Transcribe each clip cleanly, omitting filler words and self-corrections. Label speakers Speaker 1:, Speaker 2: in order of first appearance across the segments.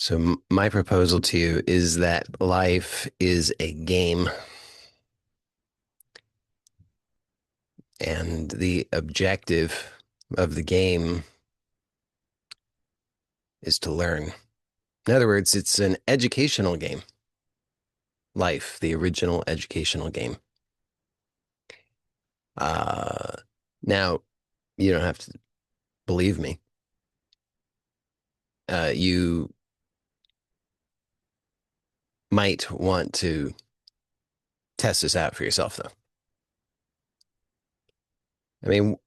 Speaker 1: So my proposal to you is that life is a game, and the objective of the game is to learn. In other words, it's an educational game. Life, the original educational game. Uh, Now, you don't have to believe me. You might want to test this out for yourself, though. I mean,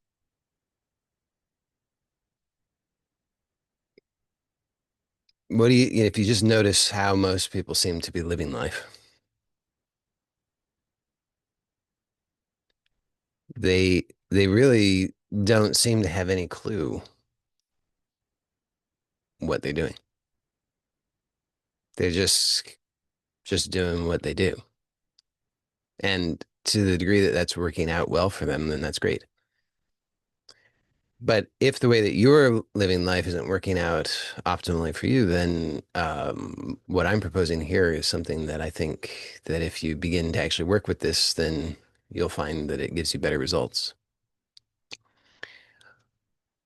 Speaker 1: what do you, if you just notice how most people seem to be living life, they really don't seem to have any clue what they're doing. They're just doing what they do. And to the degree that that's working out well for them, then that's great. But if the way that you're living life isn't working out optimally for you, then what I'm proposing here is something that I think that if you begin to actually work with this, then you'll find that it gives you better results.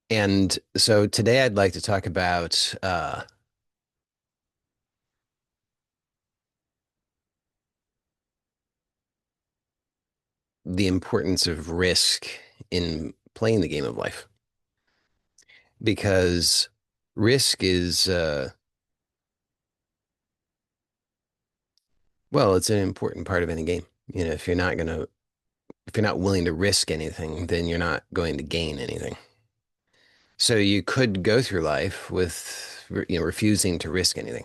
Speaker 1: And so today I'd like to talk about the importance of risk in playing the game of life. Because risk is, well, it's an important part of any game. If you're not willing to risk anything, then you're not going to gain anything. So you could go through life with, refusing to risk anything.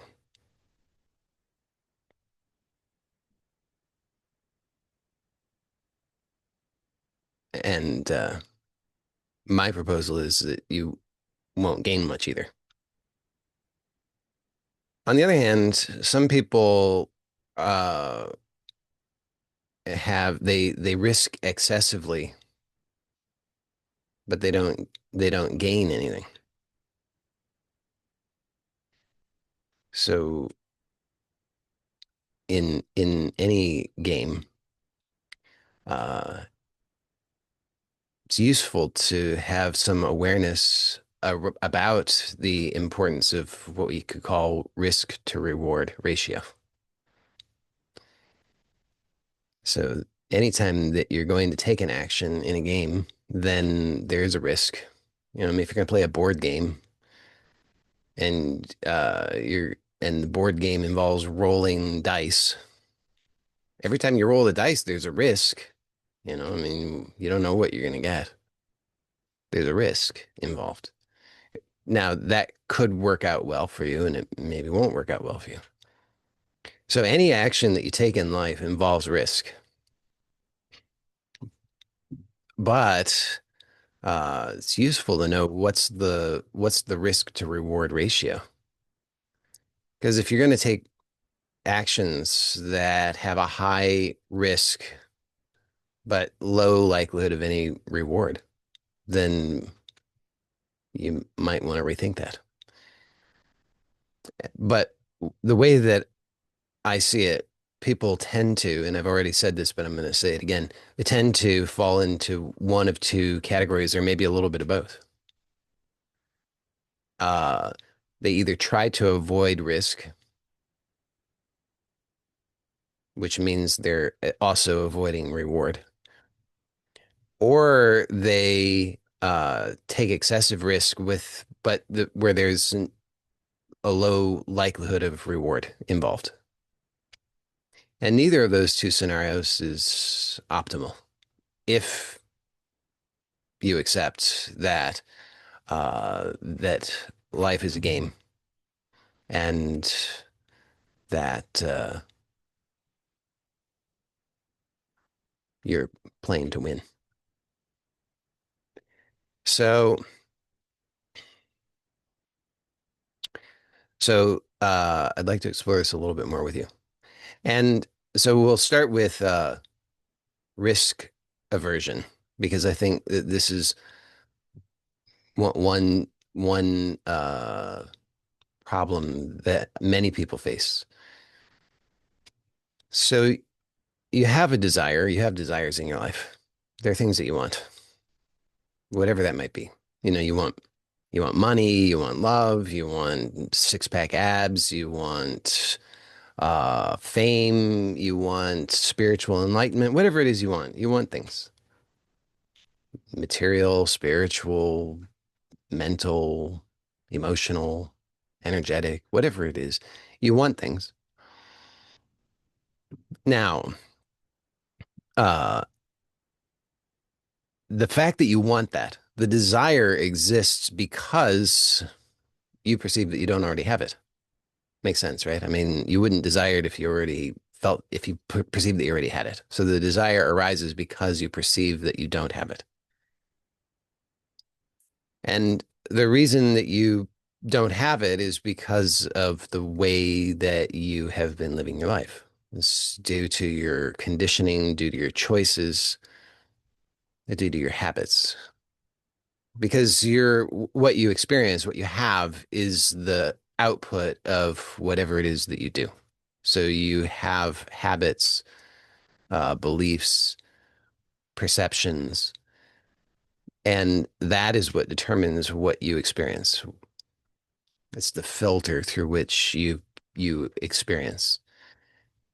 Speaker 1: And my proposal is that you won't gain much either. On the other hand, some people uh, they risk excessively, but they don't gain anything. So in any game, uh, it's useful to have some awareness about the importance of what we could call risk to reward ratio. So anytime that you're going to take an action in a game, then there's a risk. I mean, if you're going to play a board game and the board game involves rolling dice, every time you roll the dice, there's a risk. I mean, you don't know what you're going to get. There's a risk involved. Now, that could work out well for you, and it maybe won't work out well for you. So, any action that you take in life involves risk, but it's useful to know what's the risk to reward ratio. Because if you're going to take actions that have a high risk but low likelihood of any reward, then you might want to rethink that. But the way that I see it, people tend to, and I've already said this, but I'm going to say it again, they tend to fall into one of two categories or maybe a little bit of both. Uh, they either try to avoid risk, which means they're also avoiding reward, or they take excessive risk where there's a low likelihood of reward involved. And neither of those two scenarios is optimal if you accept that life is a game and that you're playing to win. So, I'd like to explore this a little bit more with you. And so we'll start with risk aversion because I think that this is one problem that many people face. So you have a desire, you have desires in your life. There are things that you want, whatever that might be. You want money, you want love, you want six-pack abs, you want fame, you want spiritual enlightenment, whatever it is you want. You want things, material, spiritual, mental, emotional, energetic, whatever it is. You want things. Now, uh, the fact that you want that, the desire exists because you perceive that you don't already have it. Makes sense, right? I mean, you wouldn't desire it if you already felt, if you perceived that you already had it. So the desire arises because you perceive that you don't have it. And the reason that you don't have it is because of the way that you have been living your life. It's due to your conditioning, due to your choices, due to your habits. Because what you experience, what you have is the output of whatever it is that you do. So you have habits, beliefs, perceptions, and that is what determines what you experience. It's the filter through which you experience.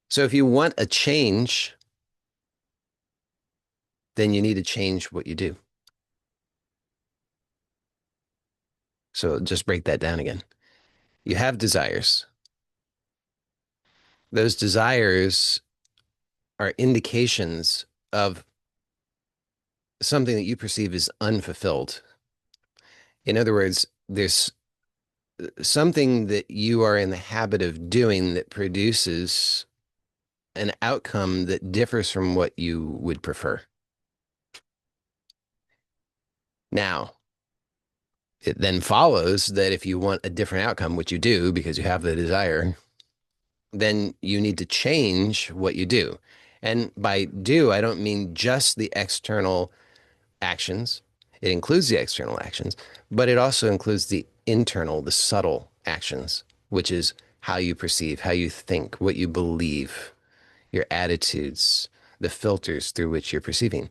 Speaker 1: So if you want a change, then you need to change what you do. So just break that down again. You have desires. Those desires are indications of something that you perceive as unfulfilled. In other words, there's something that you are in the habit of doing that produces an outcome that differs from what you would prefer. Now, it then follows that if you want a different outcome, which you do because you have the desire, then you need to change what you do. And by do, I don't mean just the external actions. It includes the external actions, but it also includes the internal, the subtle actions, which is how you perceive, how you think, what you believe, your attitudes, the filters through which you're perceiving.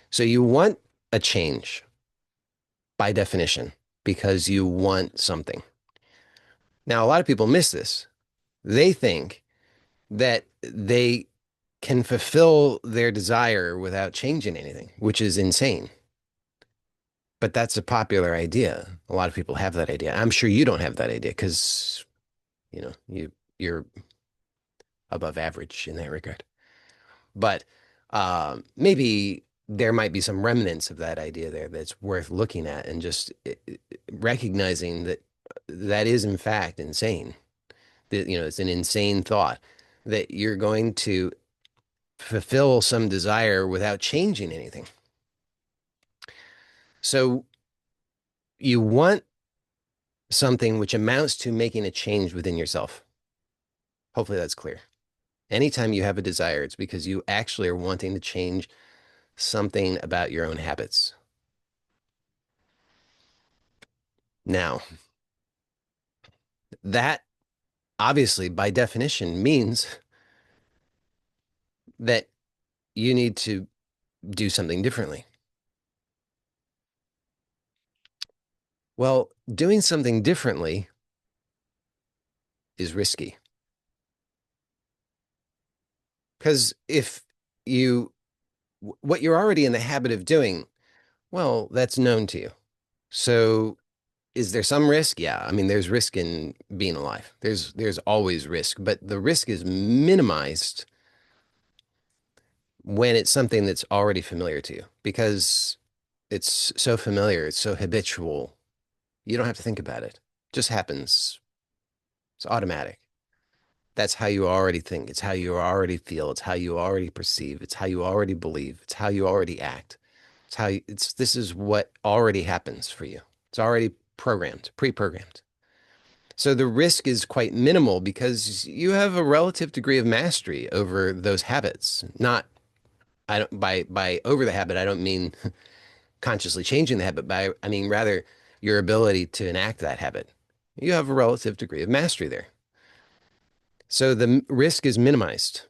Speaker 1: So you want a change by definition because you want something. Now, a lot of people miss this. They think that they can fulfill their desire without changing anything, which is insane. But that's a popular idea. A lot of people have that idea. I'm sure you don't have that idea because, you're above average in that regard. But maybe there might be some remnants of that idea there that's worth looking at and just recognizing that that is in fact insane. That, it's an insane thought that you're going to fulfill some desire without changing anything. So you want something which amounts to making a change within yourself. Hopefully that's clear. Anytime you have a desire, it's because you actually are wanting to change something about your own habits. Now, that obviously, by definition, means that you need to do something differently. Well, doing something differently is risky because if you, what you're already in the habit of doing, well, that's known to you. So is there some risk? Yeah. I mean, there's risk in being alive. There's always risk, but the risk is minimized when it's something that's already familiar to you because it's so familiar, it's so habitual. You don't have to think about it. It just happens. It's automatic. That's how you already think. It's how you already feel. It's how you already perceive. It's how you already believe. It's how you already act. This is what already happens for you. It's already programmed, pre-programmed. So the risk is quite minimal because you have a relative degree of mastery over those habits. Not, I don't, by over the habit, I don't mean consciously changing the habit, I mean rather your ability to enact that habit. You have a relative degree of mastery there. So the risk is minimized.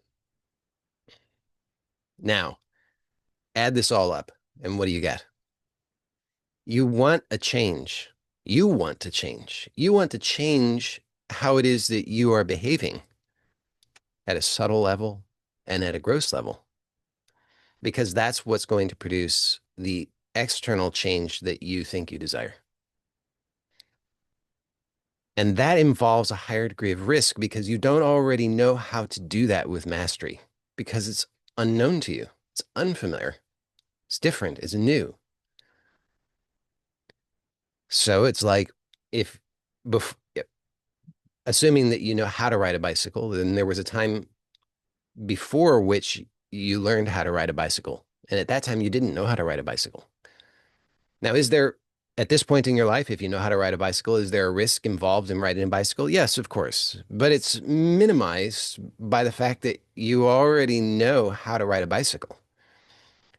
Speaker 1: Now, add this all up, and what do you get? You want a change. You want to change. You want to change how it is that you are behaving at a subtle level and at a gross level, because that's what's going to produce the external change that you think you desire. And that involves a higher degree of risk because you don't already know how to do that with mastery because it's unknown to you. It's unfamiliar. It's different. It's new. So it's like if, bef assuming that you know how to ride a bicycle, then there was a time before which you learned how to ride a bicycle. And at that time, you didn't know how to ride a bicycle. Now, is there, at this point in your life, if you know how to ride a bicycle, is there a risk involved in riding a bicycle? Yes, of course. But it's minimized by the fact that you already know how to ride a bicycle.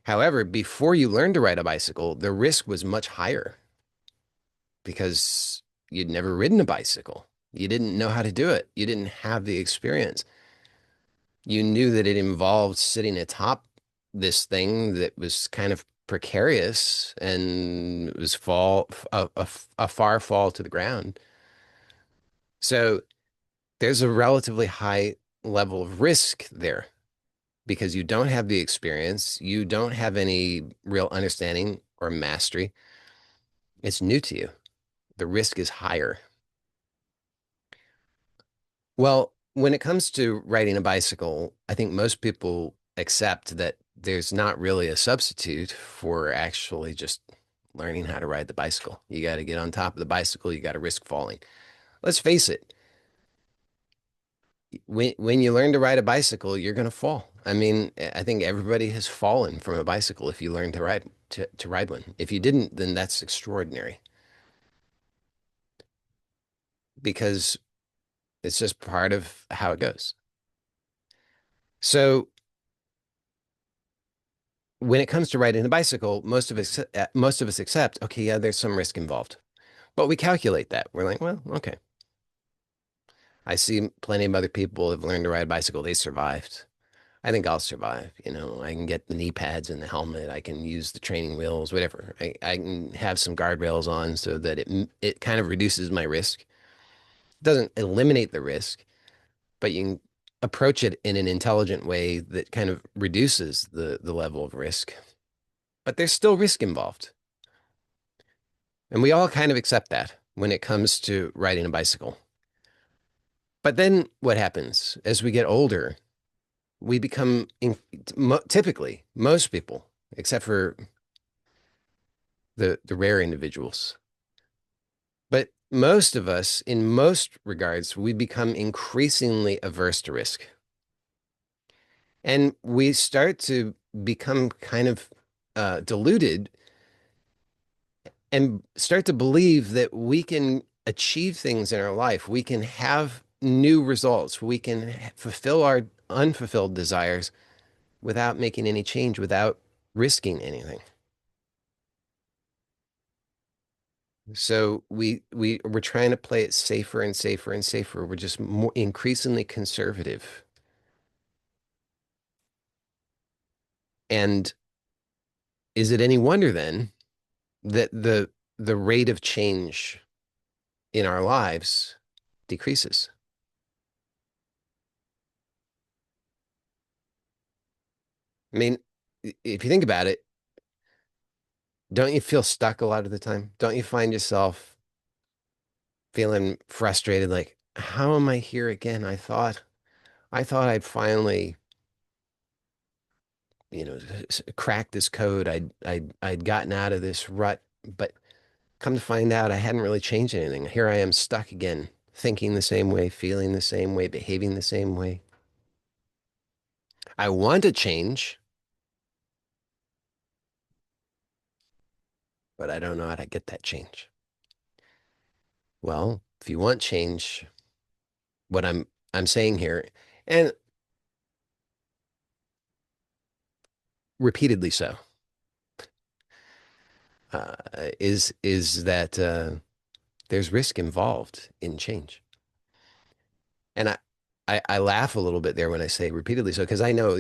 Speaker 1: However, before you learned to ride a bicycle, the risk was much higher because you'd never ridden a bicycle. You didn't know how to do it. You didn't have the experience. You knew that it involved sitting atop this thing that was kind of precarious and it was a far fall to the ground. So there's a relatively high level of risk there because you don't have the experience, you don't have any real understanding or mastery. It's new to you. The risk is higher. Well, when it comes to riding a bicycle, I think most people accept that there's not really a substitute for actually just learning how to ride the bicycle. You got to get on top of the bicycle, you got to risk falling. Let's face it, when you learn to ride a bicycle, you're going to fall. I mean, I think everybody has fallen from a bicycle if you learn to ride one. If you didn't, then that's extraordinary because it's just part of how it goes. So when it comes to riding a bicycle, most of us accept, okay, yeah, there's some risk involved. But we calculate that. We're like, well, okay. I see plenty of other people have learned to ride a bicycle. They survived. I think I'll survive. You know, I can get the knee pads and the helmet. I can use the training wheels, whatever. I can have some guardrails on so that it kind of reduces my risk. It doesn't eliminate the risk, but you can approach it in an intelligent way that kind of reduces the level of risk. But there's still risk involved. And we all kind of accept that when it comes to riding a bicycle. But then what happens as we get older? We become, typically, most people, except for the rare individuals, but most of us, in most regards, we become increasingly averse to risk. And we start to become kind of deluded and start to believe that we can achieve things in our life. We can have new results. We can fulfill our unfulfilled desires without making any change, without risking anything. So we're trying to play it safer and safer and safer. We're just more increasingly conservative. And is it any wonder then that the rate of change in our lives decreases? I mean, if you think about it, don't you feel stuck a lot of the time? Don't you find yourself feeling frustrated, like, how am I here again? I thought I'd finally, cracked this code. I'd gotten out of this rut, but come to find out I hadn't really changed anything. Here I am stuck again, thinking the same way, feeling the same way, behaving the same way. I want to change, but I don't know how to get that change. Well, if you want change, what I'm saying here, and repeatedly so, is that There's risk involved in change. And I laugh a little bit there when I say repeatedly so, because I know,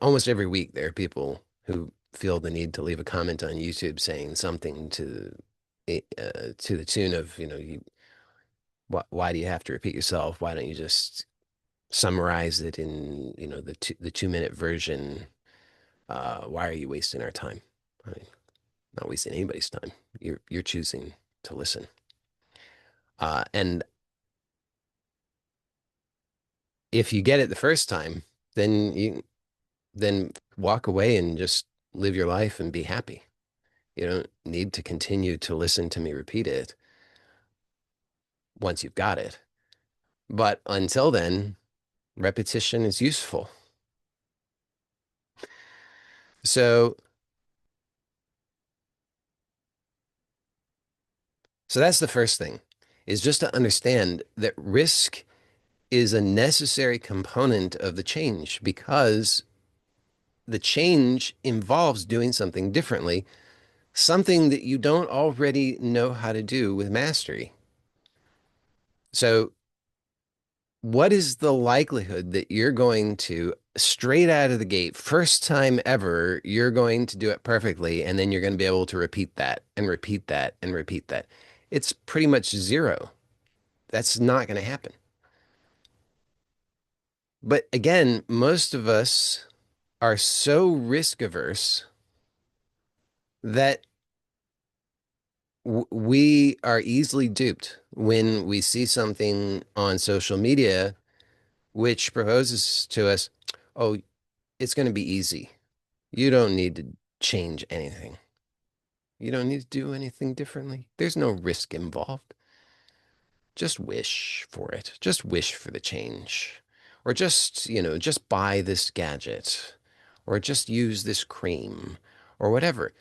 Speaker 1: almost every week there are people who feel the need to leave a comment on YouTube saying something to the tune of, why do you have to repeat yourself? Why don't you just summarize it in, the 2 minute version? Why are you wasting our time? I mean, not wasting anybody's time. You're choosing to listen. And if you get it the first time, then then walk away and just live your life and be happy. You don't need to continue to listen to me repeat it once you've got it. But until then, repetition is useful. So, so that's the first thing, is just to understand that risk is a necessary component of the change because the change involves doing something differently, something that you don't already know how to do with mastery. So what is the likelihood that you're going to straight out of the gate, first time ever, you're going to do it perfectly, and then you're going to be able to repeat that and repeat that and repeat that? It's pretty much zero. That's not going to happen. But again, most of us are so risk averse that we are easily duped when we see something on social media which proposes to us, oh, it's going to be easy. You don't need to change anything. You don't need to do anything differently. There's no risk involved. Just wish for it. Just wish for the change. Or just buy this gadget. Or just use this cream. Or whatever.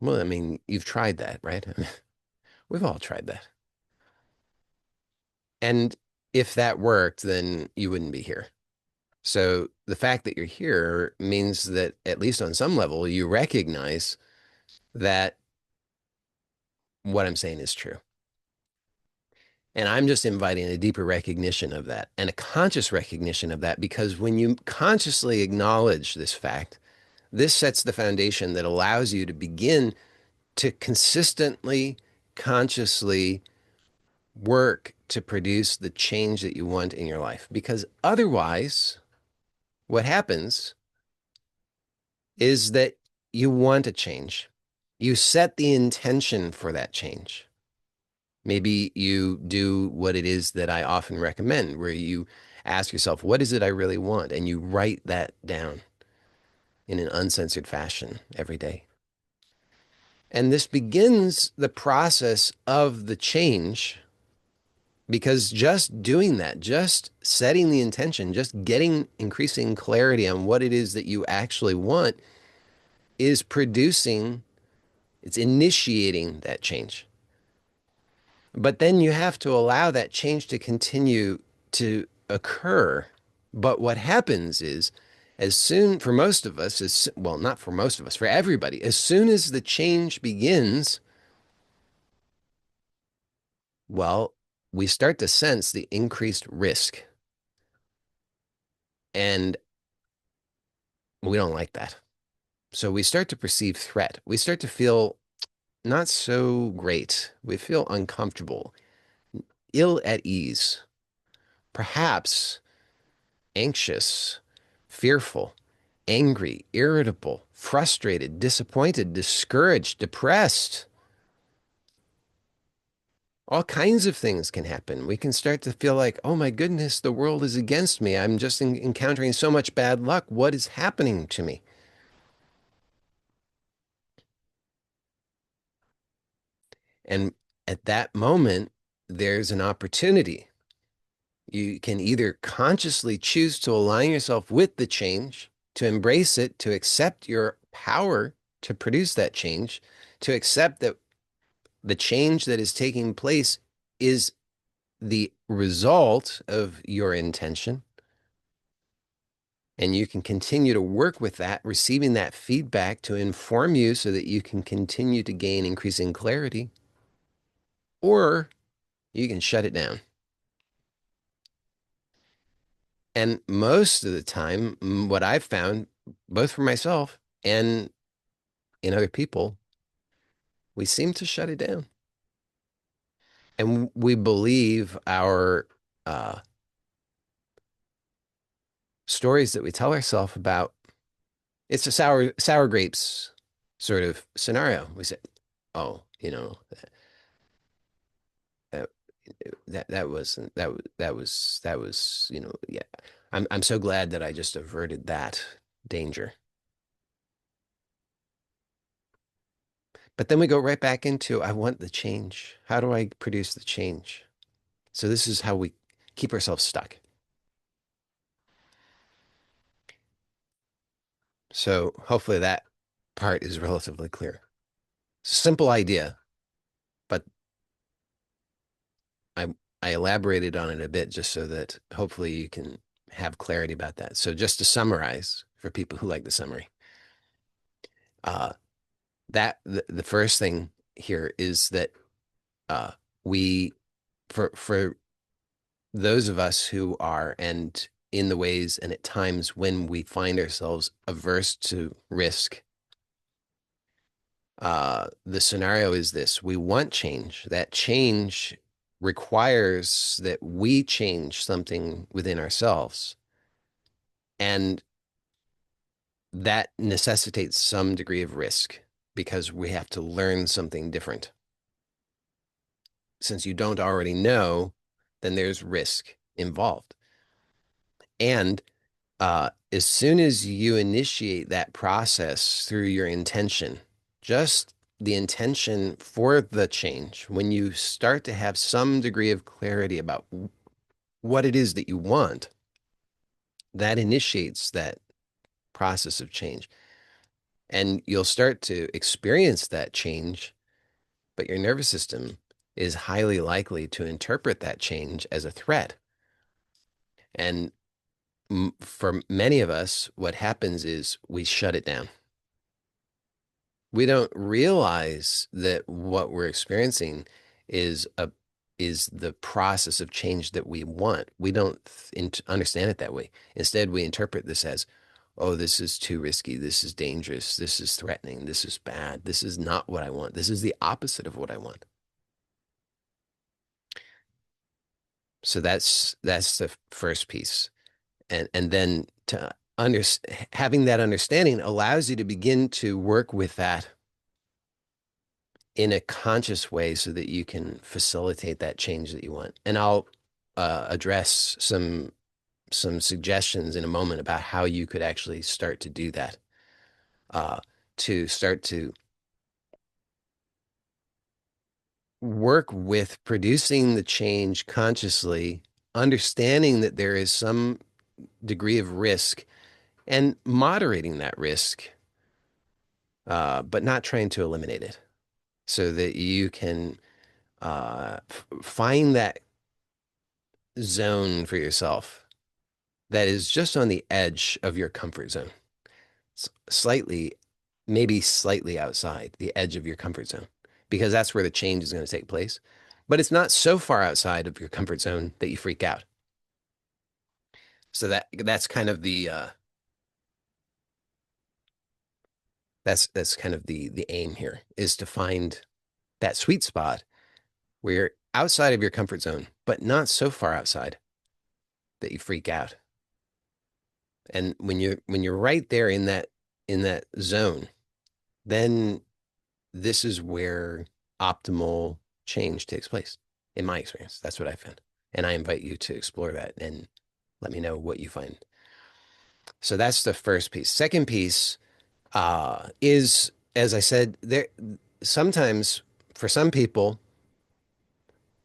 Speaker 1: Well, I mean, you've tried that, right? We've all tried that. And if that worked, then you wouldn't be here. So the fact that you're here means that at least on some level, you recognize that what I'm saying is true. And I'm just inviting a deeper recognition of that and a conscious recognition of that, because when you consciously acknowledge this fact, this sets the foundation that allows you to begin to consistently, consciously work to produce the change that you want in your life. Because otherwise, what happens is that you want a change. You set the intention for that change. Maybe you do what it is that I often recommend, where you ask yourself, what is it I really want? And you write that down in an uncensored fashion every day. And this begins the process of the change, because just doing that, just setting the intention, just getting increasing clarity on what it is that you actually want is producing, it's initiating that change. But then you have to allow that change to continue to occur. But what happens is, as soon, for most of us, well, not for most of us, for everybody, as soon as the change begins, well, we start to sense the increased risk. And we don't like that. So we start to perceive threat. We start to feel not so great. We feel uncomfortable, ill at ease, perhaps anxious, fearful, angry, irritable, frustrated, disappointed, discouraged, depressed. All kinds of things can happen. We can start to feel like, oh my goodness, the world is against me. I'm just encountering so much bad luck. What is happening to me? And at that moment, there's an opportunity. You can either consciously choose to align yourself with the change, to embrace it, to accept your power to produce that change, to accept that the change that is taking place is the result of your intention. And you can continue to work with that, receiving that feedback to inform you so that you can continue to gain increasing clarity, or you can shut it down. And most of the time, what I've found, both for myself and in other people, we seem to shut it down. And we believe our uh, stories that we tell ourselves about. It's a sour grapes sort of scenario. We say, "Oh, that that wasn't that was yeah." I'm so glad that I just averted that danger. But then we go right back into, I want the change. How do I produce the change? So this is how we keep ourselves stuck. So hopefully that part is relatively clear. Simple idea, but I I elaborated on it a bit just so that hopefully you can have clarity about that. So just to summarize for people who like the summary, uh, that the first thing here is that uh, we for those of us who are and in the ways and at times when we find ourselves averse to risk, the scenario is this: we want change. That change requires that we change something within ourselves. And that necessitates some degree of risk because we have to learn something different. Since you don't already know, then there's risk involved. And as soon as you initiate that process through your intention, just the intention for the change, when you start to have some degree of clarity about what it is that you want, that initiates that process of change. And you'll start to experience that change, but your nervous system is highly likely to interpret that change as a threat. And for many of us, what happens is we shut it down. We don't realize that what we're experiencing is a is the process of change that we want. We don't understand it that way. Instead, we interpret this as, oh, this is too risky. This is dangerous. This is threatening. This is bad. This is not what I want. This is the opposite of what I want. So that's the first piece. And then to under, having that understanding allows you to begin to work with that in a conscious way so that you can facilitate that change that you want. And I'll address some suggestions in a moment about how you could actually start to do that, uh, to start to work with producing the change consciously, understanding that there is some degree of risk and moderating that risk, but not trying to eliminate it, so that you can find that zone for yourself that is just on the edge of your comfort zone, slightly, maybe slightly outside the edge of your comfort zone, because that's where the change is going to take place. But it's not so far outside of your comfort zone that you freak out. So that's kind of the that's kind of the aim here, is to find that sweet spot where you're outside of your comfort zone, but not so far outside that you freak out. And when you're right there in that zone, then this is where optimal change takes place. In my experience, that's what I found. And I invite you to explore that and let me know what you find. So that's the first piece. Second piece is, as I said, there sometimes for some people,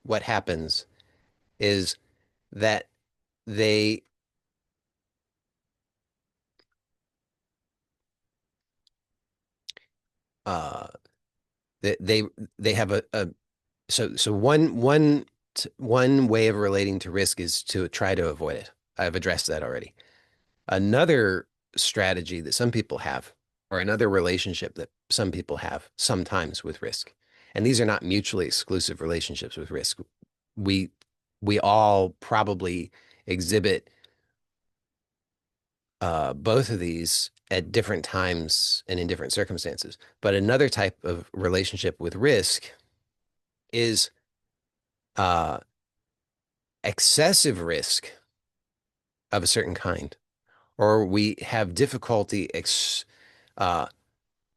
Speaker 1: what happens is that they uh, they have a so one way of relating to risk is to try to avoid it. I've addressed that already. Another strategy that some people have, or another relationship that some people have sometimes with risk, and these are not mutually exclusive relationships with risk. We we all probably exhibit both of these at different times and in different circumstances. But another type of relationship with risk is uh, excessive risk of a certain kind, or we have difficulty uh,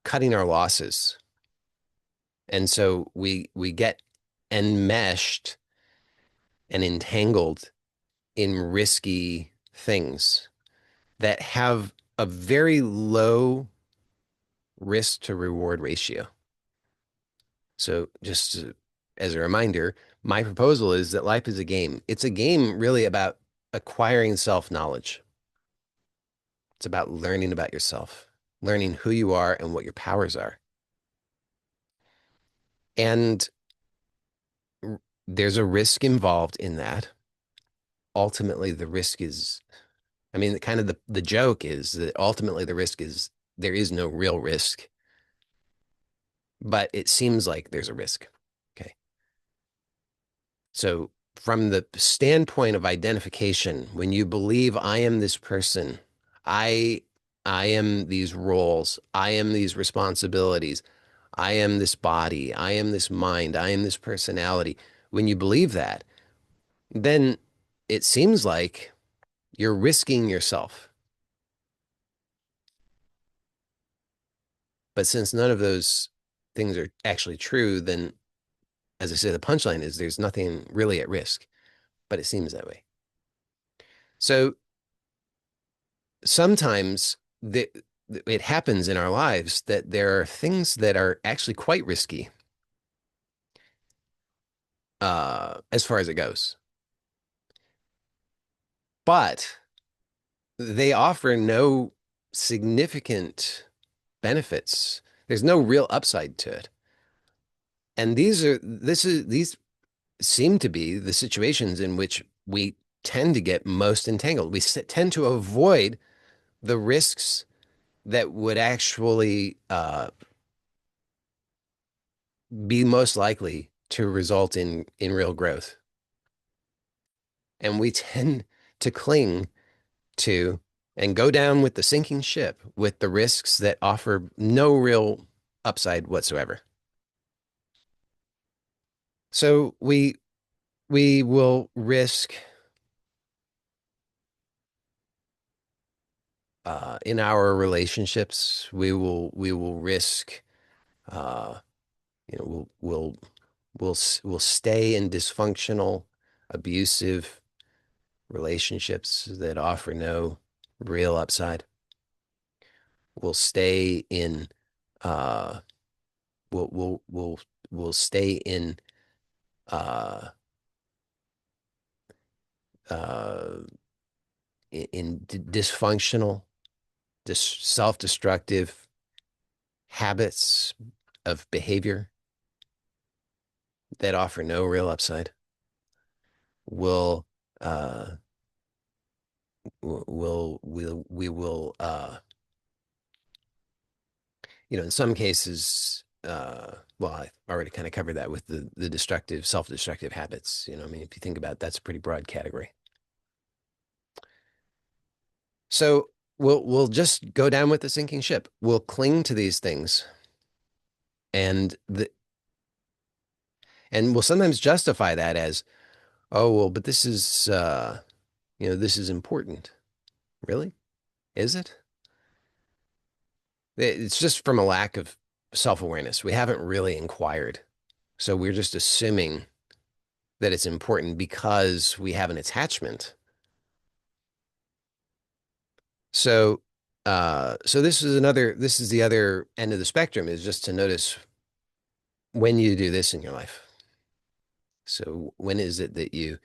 Speaker 1: cutting our losses. And so we get enmeshed and entangled in risky things that have a very low risk to reward ratio. So just as a reminder, my proposal is that life is a game. It's a game really about acquiring self-knowledge. It's about learning about yourself, learning who you are and what your powers are. And there's a risk involved in that. Ultimately, the risk is, I mean, kind of the joke is that ultimately the risk is there is no real risk, but it seems like there's a risk. Okay. So from the standpoint of identification, when you believe I am this person, I I am these roles, I am these responsibilities, I am this body, I am this mind, I am this personality. When you believe that, then it seems like you're risking yourself. But since none of those things are actually true, then as I say, the punchline is there's nothing really at risk, but it seems that way. So sometimes it happens in our lives that there are things that are actually quite risky as far as it goes, but they offer no significant benefits. There's no real upside to it. And these seem to be the situations in which we tend to get most entangled. We tend to avoid the risks that would actually be most likely to result in real growth. And we tend to cling to and go down with the sinking ship with the risks that offer no real upside whatsoever. So we will risk in our relationships, we will risk uh, we'll stay in dysfunctional, abusive relationships that offer no real upside. We'll stay in uh we'll we'll we'll we'll stay uh uh in dysfunctional, self-destructive habits of behavior that offer no real upside. We'll uh we will in some cases, well, I already kind of covered that with the destructive, self-destructive habits. I mean, if you think about it, that's a pretty broad category. So we'll just go down with the sinking ship. We'll cling to these things, and we'll sometimes justify that as, oh well, but this is important. Really? Is it? It's just from a lack of self-awareness. We haven't really inquired. So we're just assuming that it's important because we have an attachment. So this is the other end of the spectrum, is just to notice when you do this in your life. So when is it that you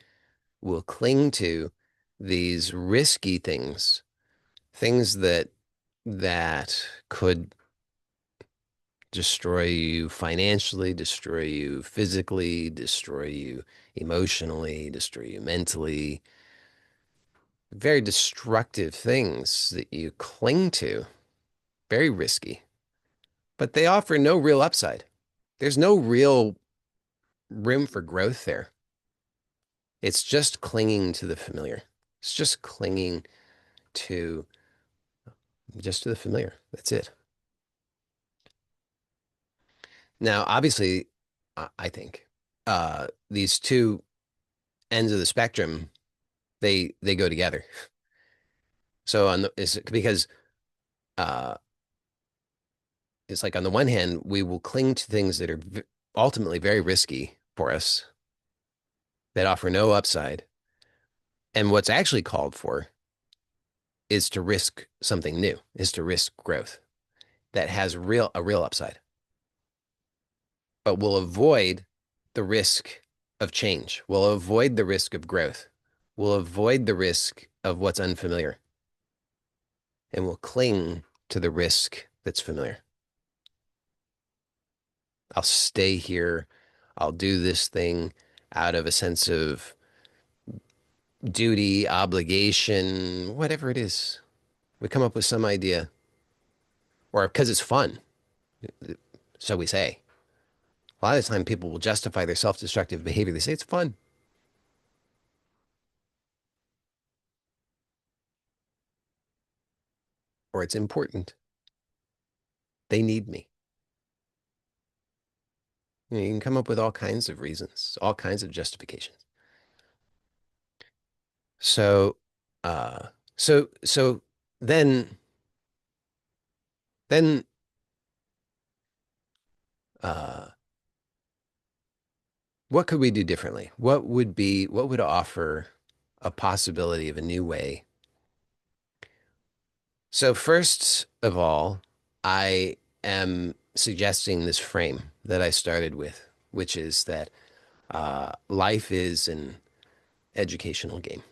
Speaker 1: will cling to these risky things that could destroy you financially, destroy you physically, destroy you emotionally, destroy you mentally, very destructive things that you cling to, very risky, but they offer no real upside. There's no real room for growth there. It's just clinging to the familiar. It's just clinging to just to the familiar. That's it. Now, obviously, I think these two ends of the spectrum, they go together. So on the is because uh, it's like on the one hand, we will cling to things that are ultimately very risky for us, that offer no upside, and what's actually called for is to risk something new, is to risk growth that has real upside, but will avoid the risk of change, will avoid the risk of growth, will avoid the risk of what's unfamiliar, and will cling to the risk that's familiar. I'll stay here. I'll do this thing out of a sense of duty, obligation, whatever it is. We come up with some idea, or because it's fun, so we say. A lot of the time, people will justify their self destructive behavior. They say it's fun or it's important. They need me. You can come up with all kinds of reasons, all kinds of justifications. So, uh, so then, then, uh, what could we do differently? What would offer a possibility of a new way? So first of all, I am suggesting this frame that I started with, which is that life is an educational game.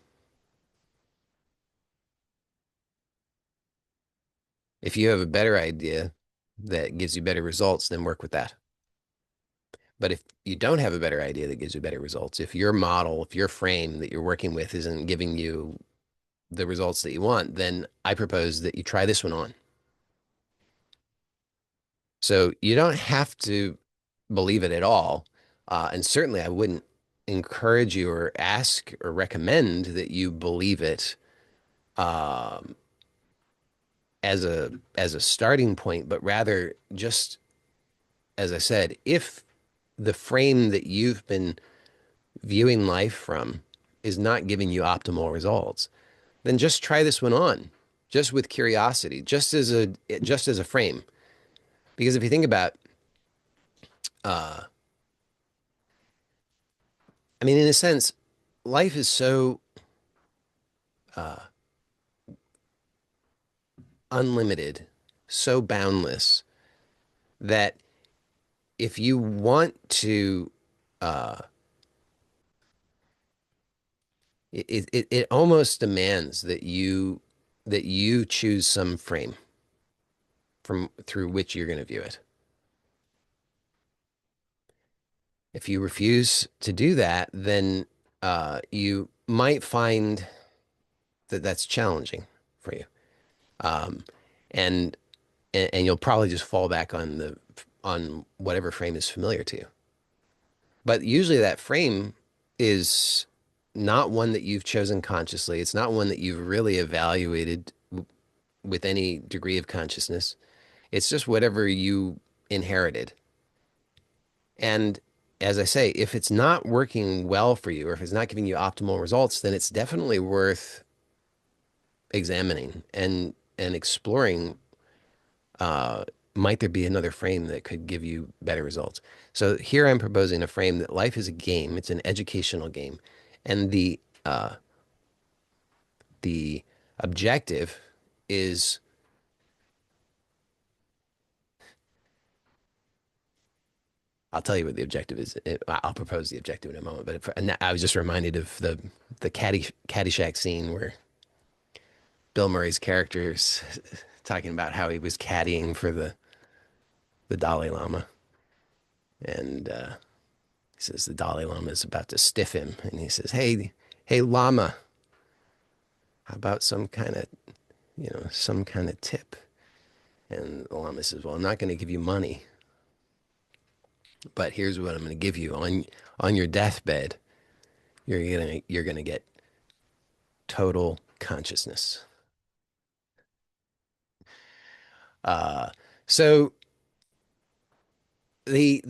Speaker 1: If you have a better idea that gives you better results, then work with that. But if you don't have a better idea that gives you better results, if your model, if your frame that you're working with isn't giving you the results that you want, then I propose that you try this one on. So you don't have to believe it at all. And certainly I wouldn't encourage you or ask or recommend that you believe it um, as a starting point, but rather just as I said, if the frame that you've been viewing life from is not giving you optimal results, then just try this one on, just with curiosity, just as a frame. Because if you think about, uh, I mean, in a sense, life is so uh, unlimited, so boundless that if you want to, uh, it almost demands that you choose some frame from through which you're going to view it. If you refuse to do that, then you might find that that's challenging for you, um, and and you'll probably just fall back on whatever frame is familiar to you. But usually that frame is not one that you've chosen consciously. It's not one that you've really evaluated with any degree of consciousness. It's just whatever you inherited. And as I say, if it's not working well for you or if it's not giving you optimal results, then it's definitely worth examining and exploring. Uh, might there be another frame that could give you better results? So here I'm proposing a frame that life is a game. It's an educational game, and the objective is I'll tell you what the objective is. I'll propose the objective in a moment. But I was just reminded of the Caddyshack scene where Bill Murray's character's talking about how he was caddying for the Dalai Lama, and he says the Dalai Lama is about to stiff him, and he says, "Hey, hey, Lama, How about some kind of, some kind of tip? And the llama says, well, I'm not going to give you money, but here's what I'm going to give you on your deathbed. You're gonna get total consciousness. Uh, so the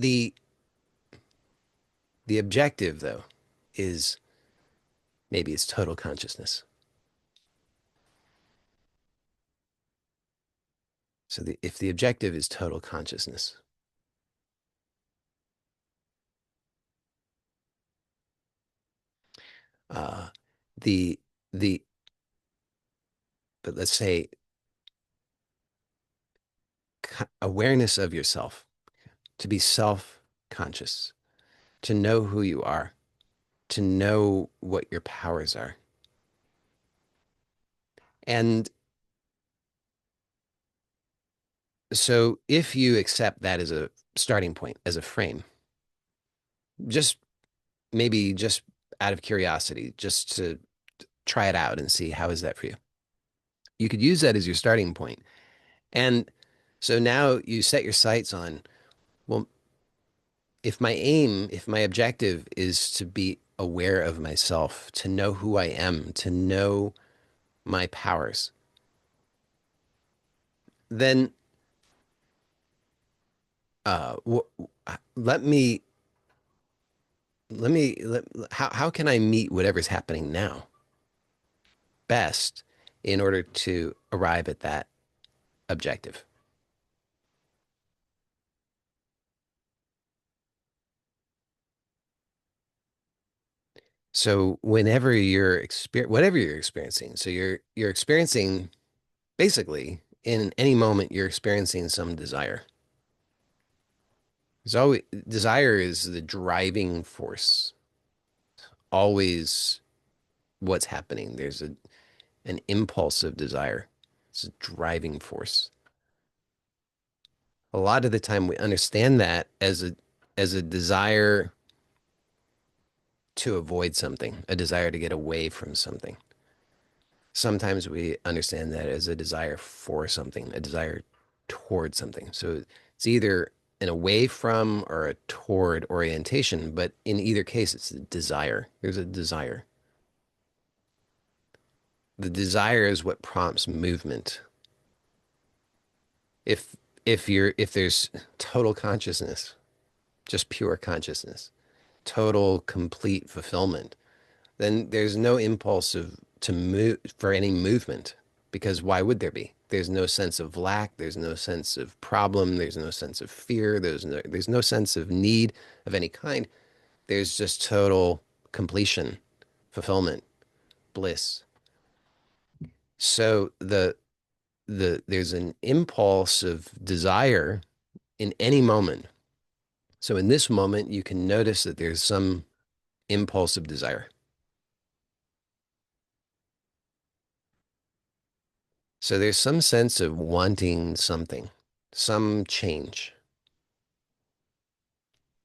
Speaker 1: the objective though is maybe it's total consciousness. So if the objective is total consciousness, uh, the the but let's say awareness of yourself, to be self-conscious, to know who you are, to know what your powers are. And so if you accept that as a starting point, as a frame, just maybe just out of curiosity, just to try it out and see how is that for you. You could use that as your starting point. And so now you set your sights on, well, if my objective is to be aware of myself, to know who I am, to know my powers, then uh, let me how can I meet whatever's happening now best in order to arrive at that objective? So whatever you're experiencing, so you're experiencing basically in any moment you're experiencing some desire. There's always desire is the driving force. Always what's happening. There's an impulse of desire. It's a driving force. A lot of the time we understand that as a desire to avoid something, a desire to get away from something. Sometimes we understand that as a desire for something, a desire toward something. So it's either an away from or a toward orientation, but in either case, it's a desire. There's a desire. The desire is what prompts movement. If if there's total consciousness, just pure consciousness, total complete fulfillment, then there's no impulse to move for any movement because why would there be? There's no sense of lack, there's no sense of problem, there's no sense of fear, there's no sense of need of any kind. There's just total completion, fulfillment, bliss. So there's an impulse of desire in any moment. So in this moment, you can notice that there's some impulse of desire. So there's some sense of wanting something, some change.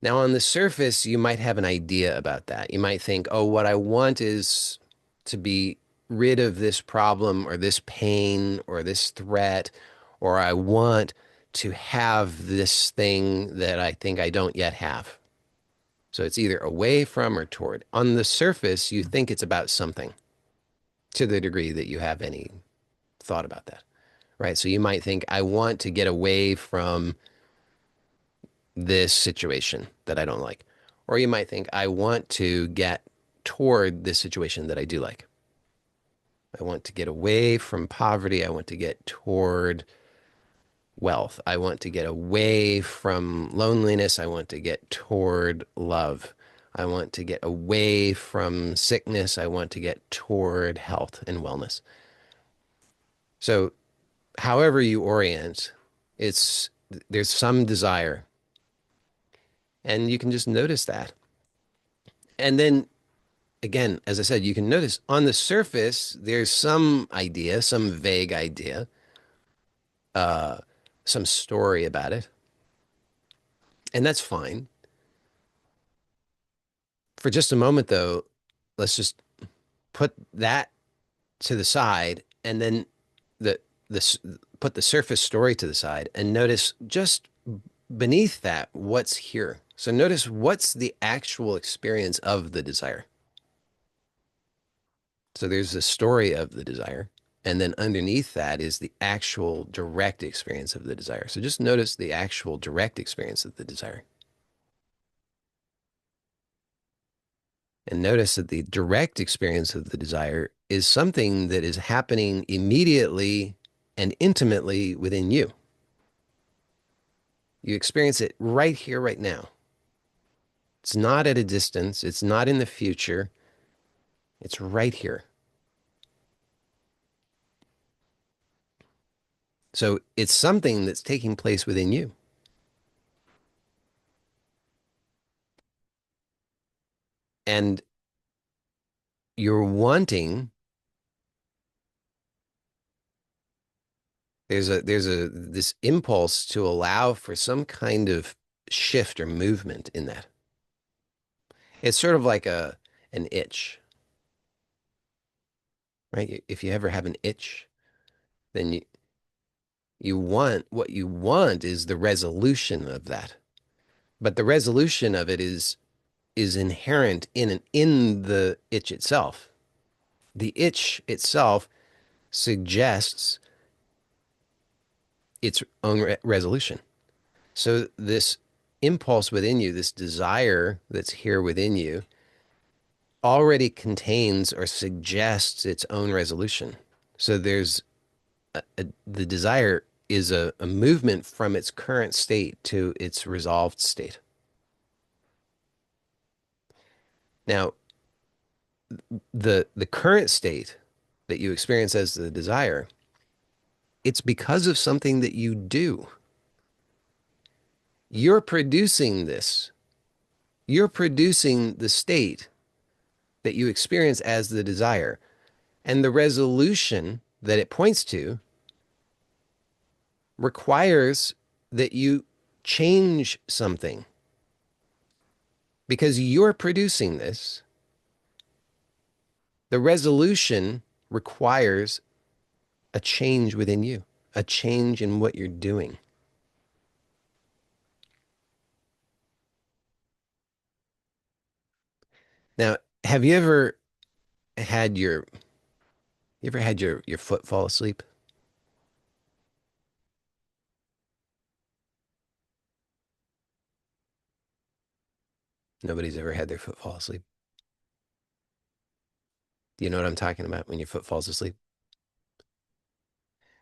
Speaker 1: Now, on the surface, you might have an idea about that. You might think, oh, what I want is to be rid of this problem or this pain or this threat, or I want to have this thing that I think I don't yet have. So it's either away from or toward. On the surface, you think it's about something to the degree that you have any thought about that, right? So you might think, I want to get away from this situation that I don't like. Or you might think, I want to get toward this situation that I do like. I want to get away from poverty. I want to get toward wealth. I want to get away from loneliness. I want to get toward love. I want to get away from sickness. I want to get toward health and wellness. So, however you orient, it's there's some desire, and you can just notice that. And then again, as I said, you can notice on the surface, there's some idea, some vague idea, uh, some story about it, and that's fine. For just a moment, though, let's just put that to the side, and then the the put the surface story to the side, and notice just beneath that what's here. So notice what's the actual experience of the desire. So there's the story of the desire, and then underneath that is the actual direct experience of the desire. So just notice the actual direct experience of the desire. And notice that the direct experience of the desire is something that is happening immediately and intimately within you. You experience it right here, right now. It's not at a distance, it's not in the future, it's right here. So it's something that's taking place within you. And you're wanting, there's a this impulse to allow for some kind of shift or movement in that. It's sort of like an itch, right? If you ever have an itch, then you want, what you want is the resolution of that. But the resolution of it is inherent in the itch itself. The itch itself suggests its own resolution. So this impulse within you, this desire that's here within you, already contains or suggests its own resolution. So there's the desire is a movement from its current state to its resolved state. Now, the current state that you experience as the desire, it's because of something that you do. You're producing this. You're producing the state that you experience as the desire. And the resolution that it points to requires that you change something because you're producing this. The resolution requires a change within you, a change in what you're doing. Now, have had your you ever had your foot fall asleep? Nobody's ever had their foot fall asleep. Do you know what I'm talking about when your foot falls asleep?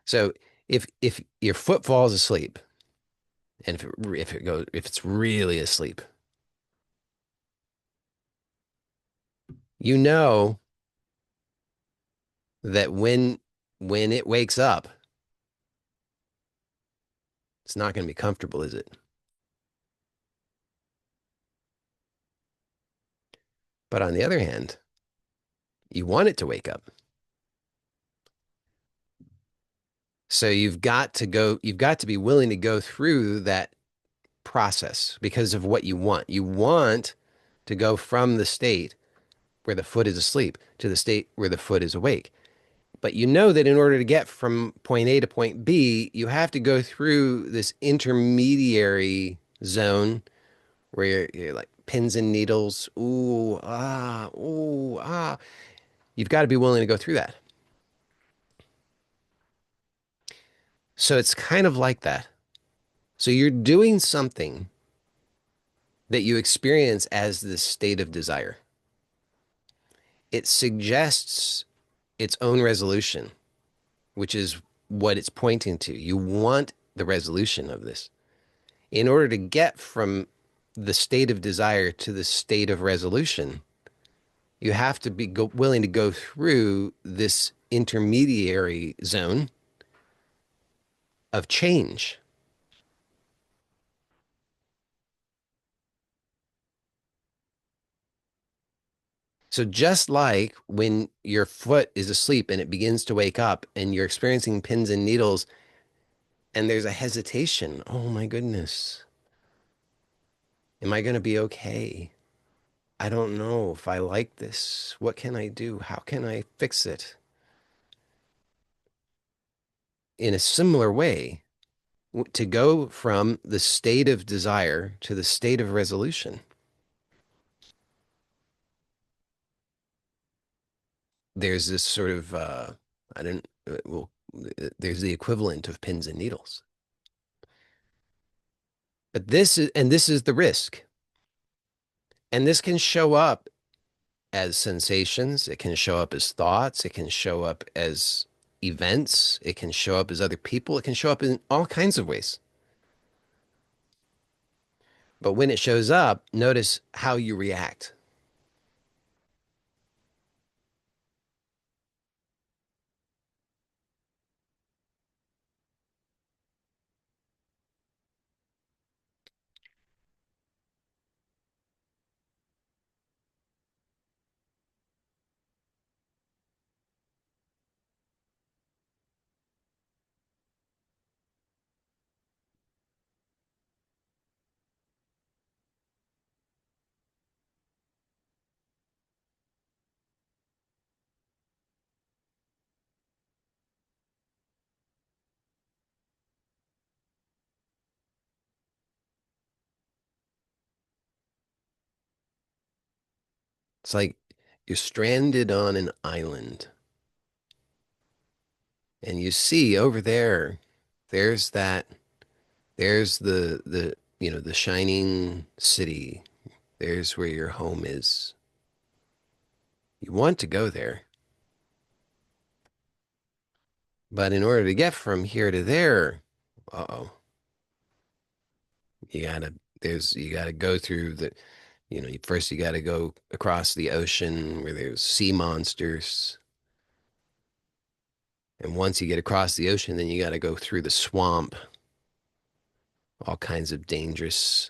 Speaker 1: So if your foot falls asleep, and if it's really asleep, you know that when it wakes up, it's not going to be comfortable, is it? But on the other hand, you want it to wake up. So you've got to be willing to go through that process because of what you want. You want to go from the state where the foot is asleep to the state where the foot is awake. But you know that in order to get from point A to point B, you have to go through this intermediary zone where you're like pins and needles. Ooh, ah. You've got to be willing to go through that. So it's kind of like that. So you're doing something that you experience as the state of desire. It suggests its own resolution, which is what it's pointing to. You want the resolution of this. In order to get from the state of desire to the state of resolution, you have to be willing to go through this intermediary zone of change. So just like when your foot is asleep and it begins to wake up and you're experiencing pins and needles and there's a hesitation. Oh my goodness. Am I going to be okay? I don't know if I like this. What can I do? How can I fix it? in a similar way, to go from the state of desire to the state of resolution, there's this sort of I don't well, there's the equivalent of pins and needles. But this is the risk. And this can show up as sensations, it can show up as thoughts, it can show up as events, it can show up as other people, it can show up in all kinds of ways. But when it shows up, notice how you react. It's like you're stranded on an island and you see over there, there's that, there's the shining city. There's where your home is. You want to go there, but in order to get from here to there, uh-oh, you gotta, you gotta go through first you gotta go across the ocean where there's sea monsters. And once you get across the ocean, then you gotta go through the swamp, all kinds of dangerous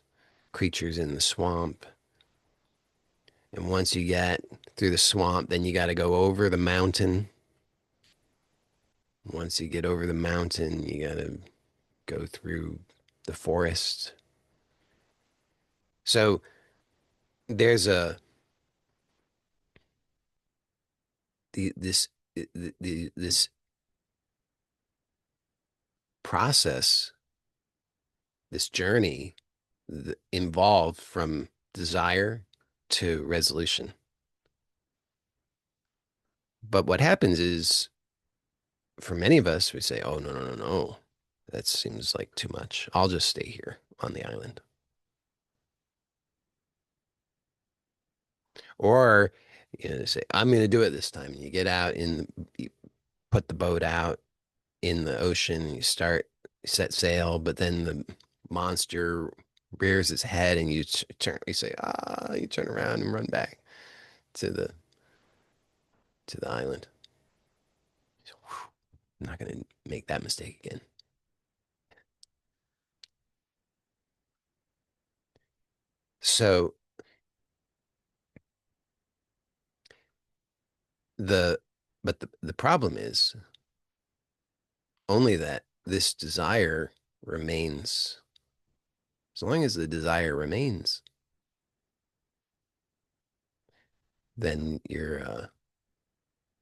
Speaker 1: creatures in the swamp. And once you get through the swamp, then you got to go over the mountain. Once you get over the mountain, you got to go through the forest. So there's a the this process, this journey involved from desire to resolution. But what happens is, for many of us, we say, "Oh, no, no, no, no. That seems like too much. I'll just stay here on the island." Or, say, "I'm going to do it this time." And you get out you put the boat out in the ocean, you set sail, but then the monster rears its head and you say, you turn around and run back to the island. So, I'm not going to make that mistake again. So the but the problem is only that this desire remains. As long as the desire remains, then you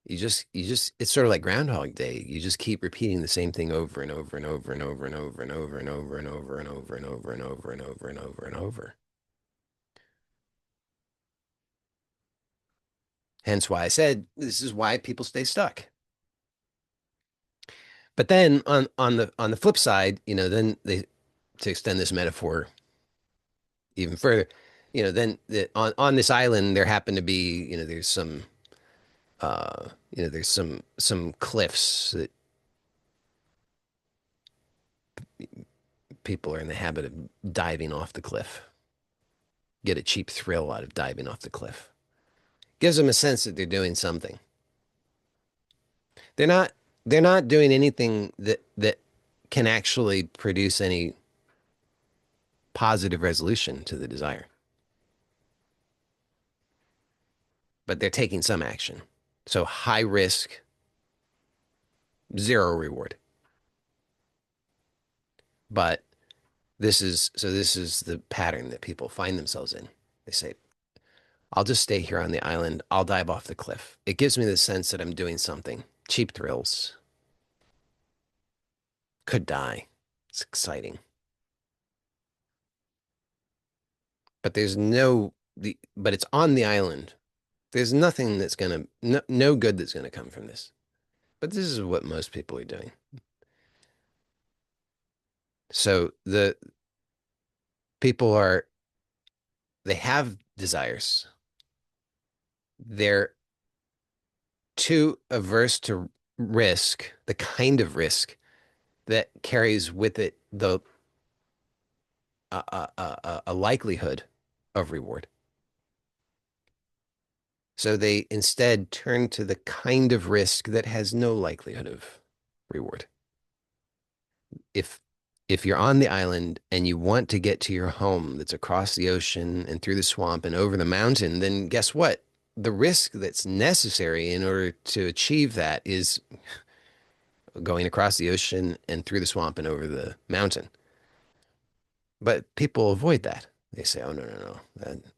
Speaker 1: just it's sort of like Groundhog Day. You just keep repeating the same thing over and over and over and over and over and over and over and over and over and over and over and over and over and over. Hence why I said this is why people stay stuck. But then on the flip side, then they to extend this metaphor even further, then on this island there happen to be, there's some cliffs that people are in the habit of diving off the cliff, get a cheap thrill out of diving off the cliff. Gives them a sense that they're doing something. They're not they're not doing anything that can actually produce any positive resolution to the desire, but they're taking some action. So high risk, zero reward. But this is the pattern that people find themselves in. They say, I'll just stay here on the island. I'll dive off the cliff. It gives me the sense that I'm doing something. Cheap thrills. could die. It's exciting. But there's but it's on the island. There's nothing that's gonna, no good that's gonna come from this. But this is what most people are doing. So the people are, they have desires. They're too averse to risk, the kind of risk that carries with it a likelihood of reward. So they instead turn to the kind of risk that has no likelihood of reward. If if you're on the island and you want to get to your home that's across the ocean and through the swamp and over the mountain, then guess what? The risk that's necessary in order to achieve that is going across the ocean and through the swamp and over the mountain. But people avoid that. They say, "Oh, no, no, no, that's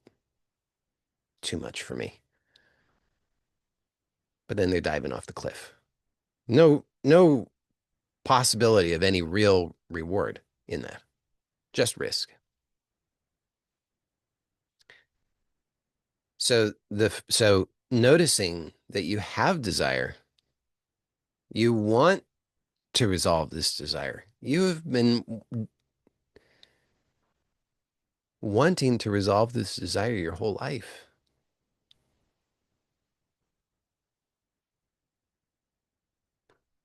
Speaker 1: too much for me." But then they're diving off the cliff. No possibility of any real reward in that, just risk. So noticing that you have desire, you want to resolve this desire. You have been wanting to resolve this desire your whole life.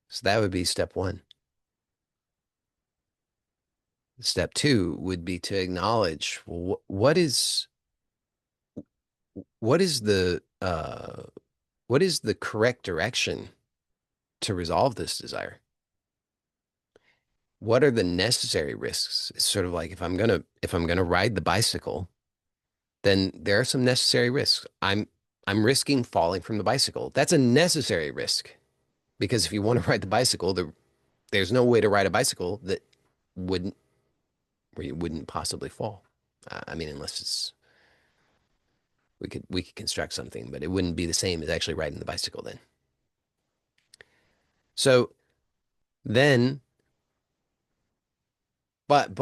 Speaker 1: So that would be step one. Step two would be to acknowledge, well, what is what is the correct direction to resolve this desire? What are the necessary risks? It's sort of like if I'm gonna ride the bicycle, then there are some necessary risks. I'm risking falling from the bicycle. That's a necessary risk because if you want to ride the bicycle, there's no way to ride a bicycle that wouldn't where you wouldn't possibly fall. I mean, unless it's we could construct something, but it wouldn't be the same as actually riding the bicycle then. So then, but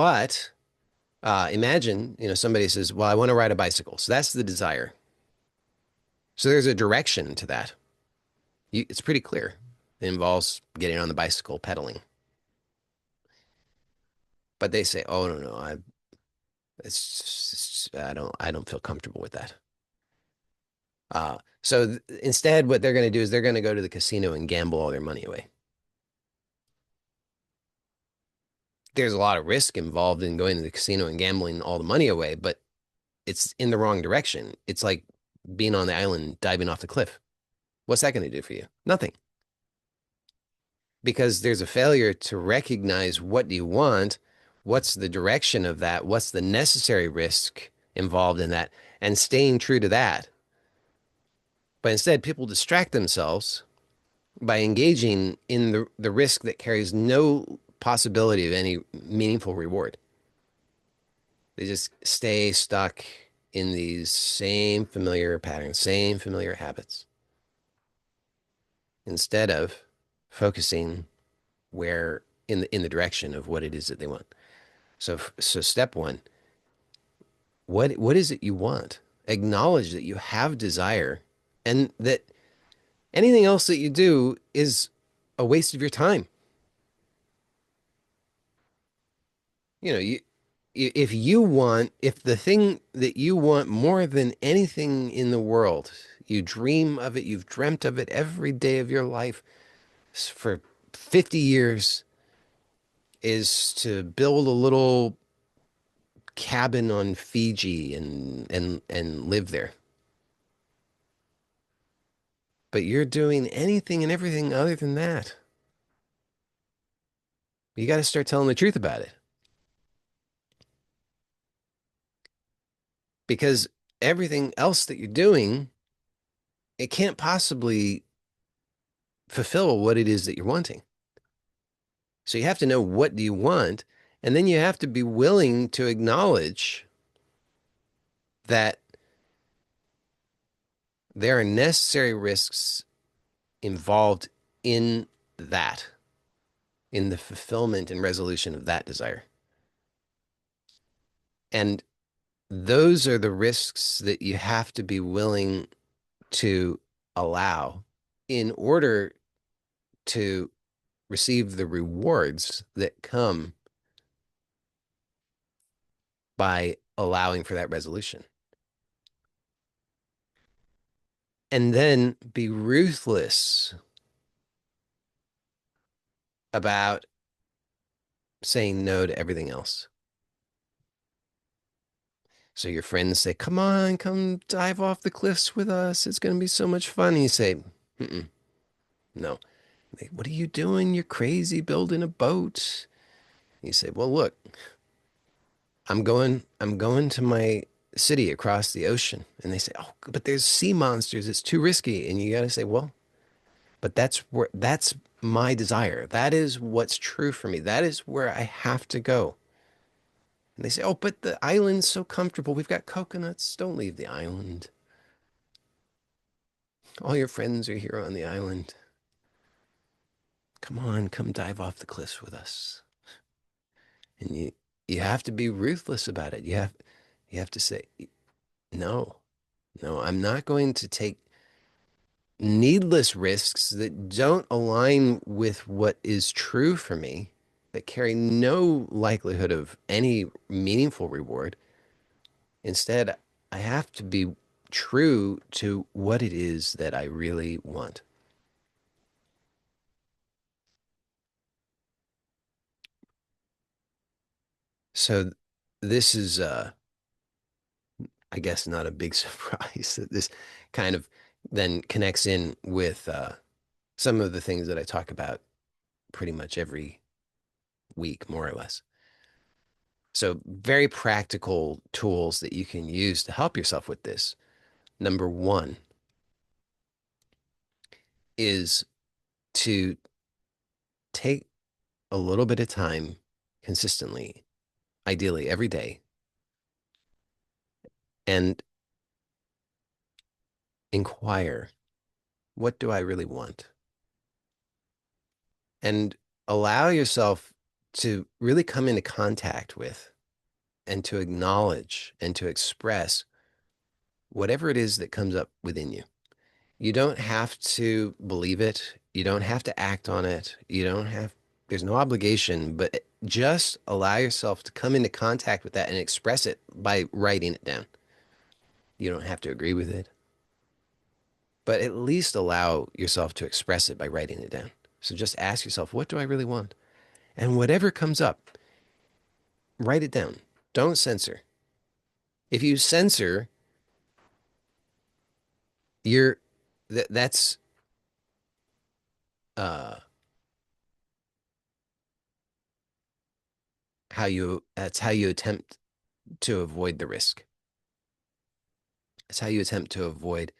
Speaker 1: imagine somebody says, "Well, I want to ride a bicycle," so that's the desire. So there's a direction to that. It's pretty clear. It involves getting on the bicycle, pedaling. But they say, "Oh, no, no, I don't feel comfortable with that." So instead, what they're going to do is they're going to go to the casino and gamble all their money away. There's a lot of risk involved in going to the casino and gambling all the money away, but it's in the wrong direction. It's like being on the island diving off the cliff. What's that going to do for you? Nothing. Because there's a failure to recognize what do you want, what's the direction of that, what's the necessary risk involved in that, and staying true to that. But instead, people distract themselves by engaging in the risk that carries no possibility of any meaningful reward. They just stay stuck in these same familiar patterns, same familiar habits, instead of focusing where in the direction of what it is that they want. So step one, what is it you want? Acknowledge that you have desire and that anything else that you do is a waste of your time. You know, if the thing that you want more than anything in the world, you dream of it, you've dreamt of it every day of your life for 50 years, is to build a little cabin on Fiji and live there. But you're doing anything and everything other than that. You got to start telling the truth about it because everything else that you're doing, it can't possibly fulfill what it is that you're wanting. So you have to know what do you want, and then you have to be willing to acknowledge that there are necessary risks involved in that. in the fulfillment and resolution of that desire. And those are the risks that you have to be willing to allow in order to receive the rewards that come by allowing for that resolution. And then be ruthless about saying no to everything else. So your friends say, "Come on, come dive off the cliffs with us. It's going to be so much fun." And you say, "Mm-mm, no." "What are you doing? You're crazy building a boat." You say, "Well, look, I'm going to my city across the ocean." And they say, "Oh, but there's sea monsters. It's too risky." And you got to say, "Well, but that's my desire. That is what's true for me. That is where I have to go." And they say, "Oh, but the island's so comfortable. We've got coconuts. Don't leave the island. All your friends are here on the island. Come on, come dive off the cliffs with us." And you have to be ruthless about it. You have to say, "No, no, I'm not going to take needless risks that don't align with what is true for me, that carry no likelihood of any meaningful reward. Instead, I have to be true to what it is that I really want." So this is I guess not a big surprise that this kind of then connects in with some of the things that I talk about pretty much every week, more or less. So, very practical tools that you can use to help yourself with this. Number one is to take a little bit of time consistently, ideally every day, and inquire, what do I really want? And allow yourself to really come into contact with and to acknowledge and to express whatever it is that comes up within you. You don't have to believe it. You don't have to act on it. There's no obligation, but just allow yourself to come into contact with that and express it by writing it down. You don't have to agree with it, but at least allow yourself to express it by writing it down. So just ask yourself, what do I really want? And whatever comes up, write it down. Don't censor. If you censor, you're that's uh that's how you attempt to avoid the risk. It's how you attempt to avoid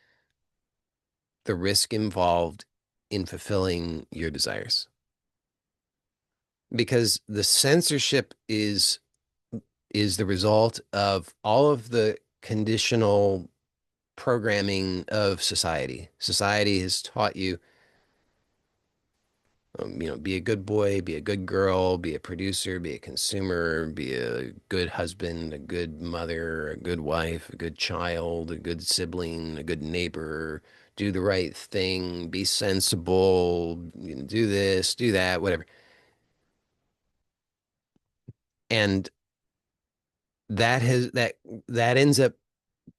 Speaker 1: the risk involved in fulfilling your desires. Because the censorship is the result of all of the conditional programming of society. Society has taught you, be a good boy, be a good girl, be a producer, be a consumer, be a good husband, a good mother, a good wife, a good child, a good sibling, a good neighbor, do the right thing, be sensible, do this, do that, whatever. And that ends up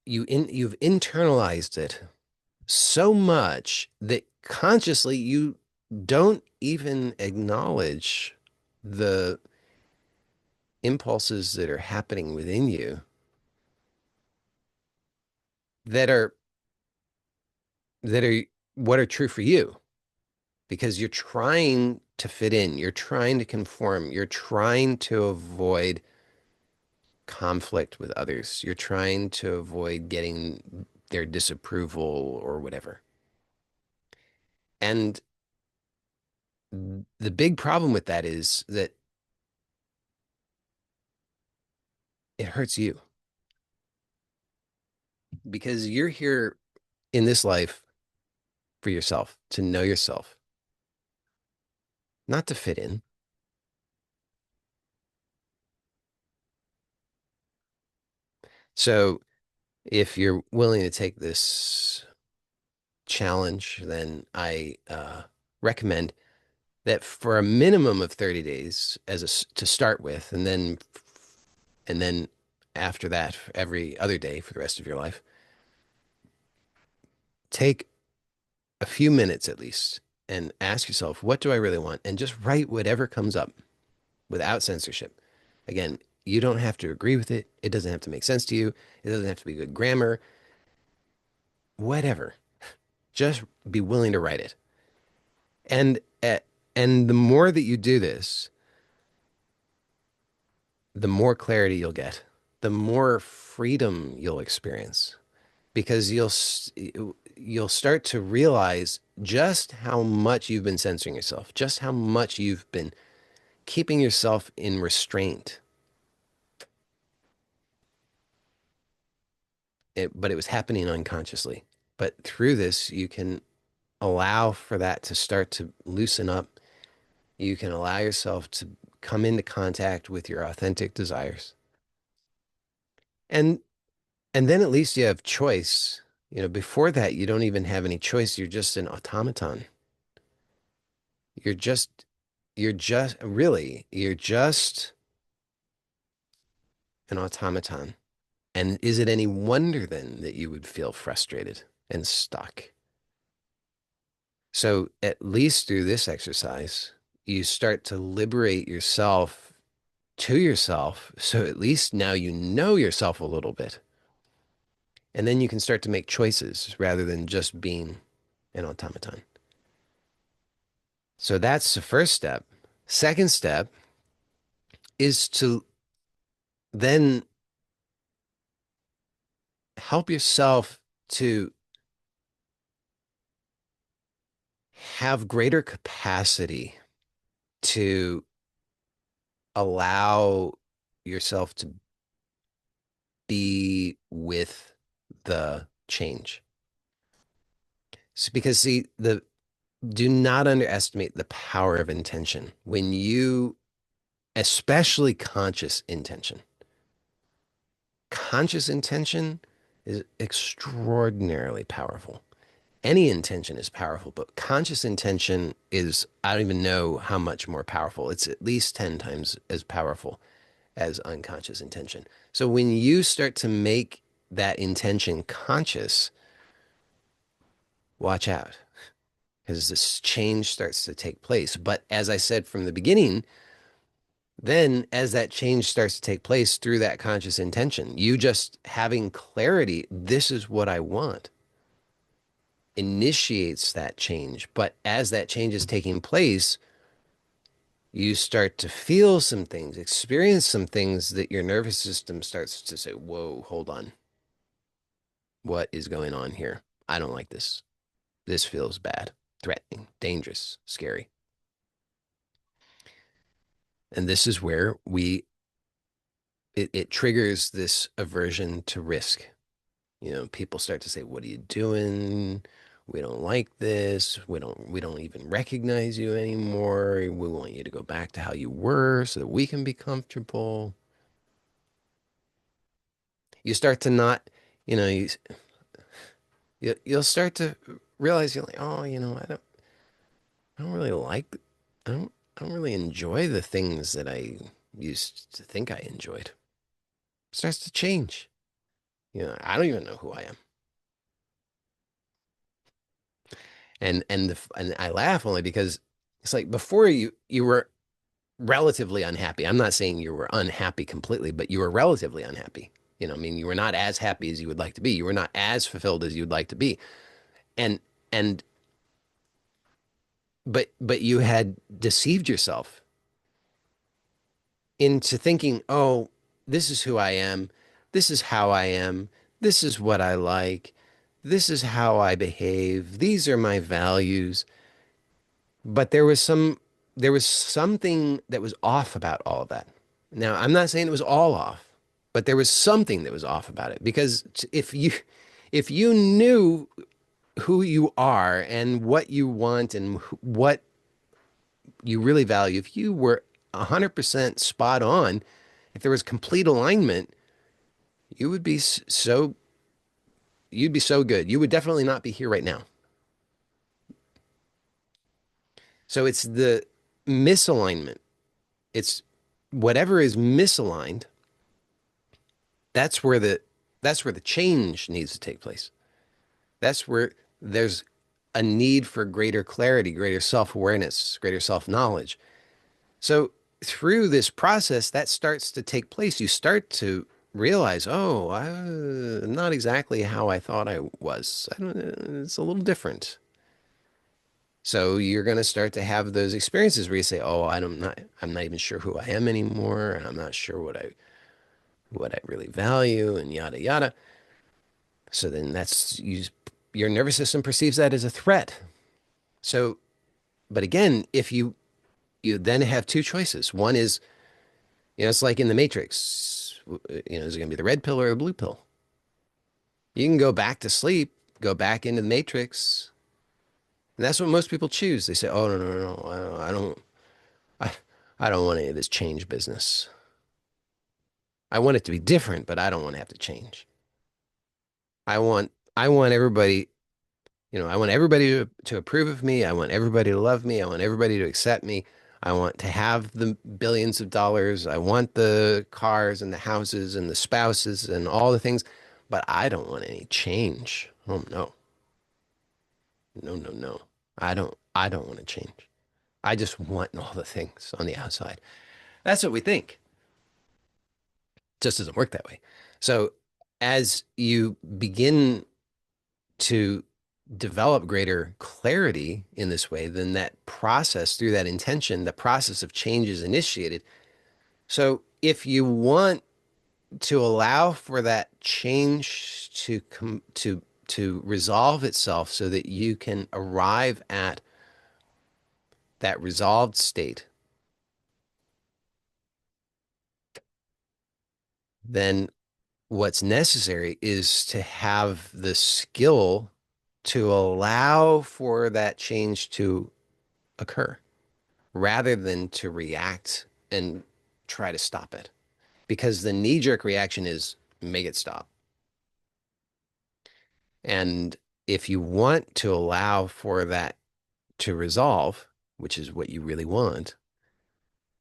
Speaker 1: you've internalized it so much that consciously you don't even acknowledge the impulses that are happening within you that are that are what are true for you, because you're trying to fit in, you're trying to conform, you're trying to avoid conflict with others, you're trying to avoid getting their disapproval or whatever. And the big problem with that is that it hurts you, because you're here in this life for yourself, to know yourself, not to fit in. So if you're willing to take this challenge, then I recommend that for a minimum of 30 days to start with, and then after that, every other day for the rest of your life, take a few minutes at least and ask yourself, what do I really want? And just write whatever comes up without censorship. Again, you don't have to agree with it. It doesn't have to make sense to you. It doesn't have to be good grammar, whatever. Just be willing to write it. And uh, and the more that you do this, the more clarity you'll get, the more freedom you'll experience because you'll start to realize just how much you've been censoring yourself, just how much you've been keeping yourself in restraint. But it was happening unconsciously. But through this, you can allow for that to start to loosen up. You can allow yourself to come into contact with your authentic desires. And and then at least you have choice. Before that, you don't even have any choice. You're just an automaton. You're just you're just an automaton. And is it any wonder then that you would feel frustrated and stuck? So at least through this exercise, you start to liberate yourself to yourself. So at least now you know yourself a little bit. And then you can start to make choices rather than just being an automaton. So that's the first step. Second step is to then help yourself to have greater capacity to allow yourself to be with the change. So, because see, do not underestimate the power of intention when you, especially conscious intention. Conscious intention is extraordinarily powerful. Any intention is powerful, but conscious intention is, I don't even know how much more powerful. It's at least 10 times as powerful as unconscious intention. So when you start to make that intention conscious, watch out because this change starts to take place. But as I said from the beginning, then as that change starts to take place through that conscious intention, you just having clarity, this is what I want, initiates that change. But as that change is taking place, you start to feel some things, experience some things that your nervous system starts to say, whoa, hold on. What is going on here? I don't like this. This feels bad, threatening, dangerous, scary. And this is where it triggers this aversion to risk. People start to say, "What are you doing? We don't like this. We don't even recognize you anymore. We want you to go back to how you were so that we can be comfortable." You start to not, you know, you'll start to realize you're like, "Oh, I don't really like, I don't really enjoy the things that I used to think I enjoyed." It starts to change. I don't even know who I am. And I laugh only because it's like before you were relatively unhappy. I'm not saying you were unhappy completely, but you were relatively unhappy. I mean, you were not as happy as you would like to be. You were not as fulfilled as you'd like to be. And and but you had deceived yourself into thinking, "Oh, this is who I am. This is how I am. This is what I like. This is how I behave. These are my values." But there was something that was off about all of that. Now, I'm not saying it was all off, but there was something that was off about it because if you knew who you are and what you want and what you really value, if you were 100% spot on, if there was complete alignment, You would be so you'd be so good. You would definitely not be here right now. So it's the misalignment. It's whatever is misaligned, that's where the that's where the change needs to take place. That's where there's a need for greater clarity, greater self-awareness, greater self-knowledge. So through this process, that starts to take place. You start to realize, oh, I'm not exactly how I thought I was. It's a little different. So you're going to start to have those experiences where you say, oh, I'm not even sure who I am anymore, and I'm not sure what I really value, and yada yada. So then your nervous system perceives that as a threat. So, but again, if you then have two choices. One is, it's like in the Matrix. Is it going to be the red pill or the blue pill? You can go back to sleep, go back into the Matrix, and that's what most people choose. They say, "Oh no, no, no, no, I, I don't want any of this change business. I want it to be different, but I don't want to have to change. I want everybody I want everybody to approve of me. I want everybody to love me. I want everybody to accept me. I want to have the billions of dollars. I want the cars and the houses and the spouses and all the things, but I don't want any change. Oh no. No, no, no. I don't want to change. I just want all the things on the outside. That's what we think. It just doesn't work that way. So as you begin to develop greater clarity in this way, then that process through that intention, the process of change is initiated. So if you want to allow for that change to come to resolve itself so that you can arrive at that resolved state, then what's necessary is to have the skill to allow for that change to occur, rather than to react and try to stop it. Because the knee jerk reaction is make it stop. And if you want to allow for that to resolve, which is what you really want,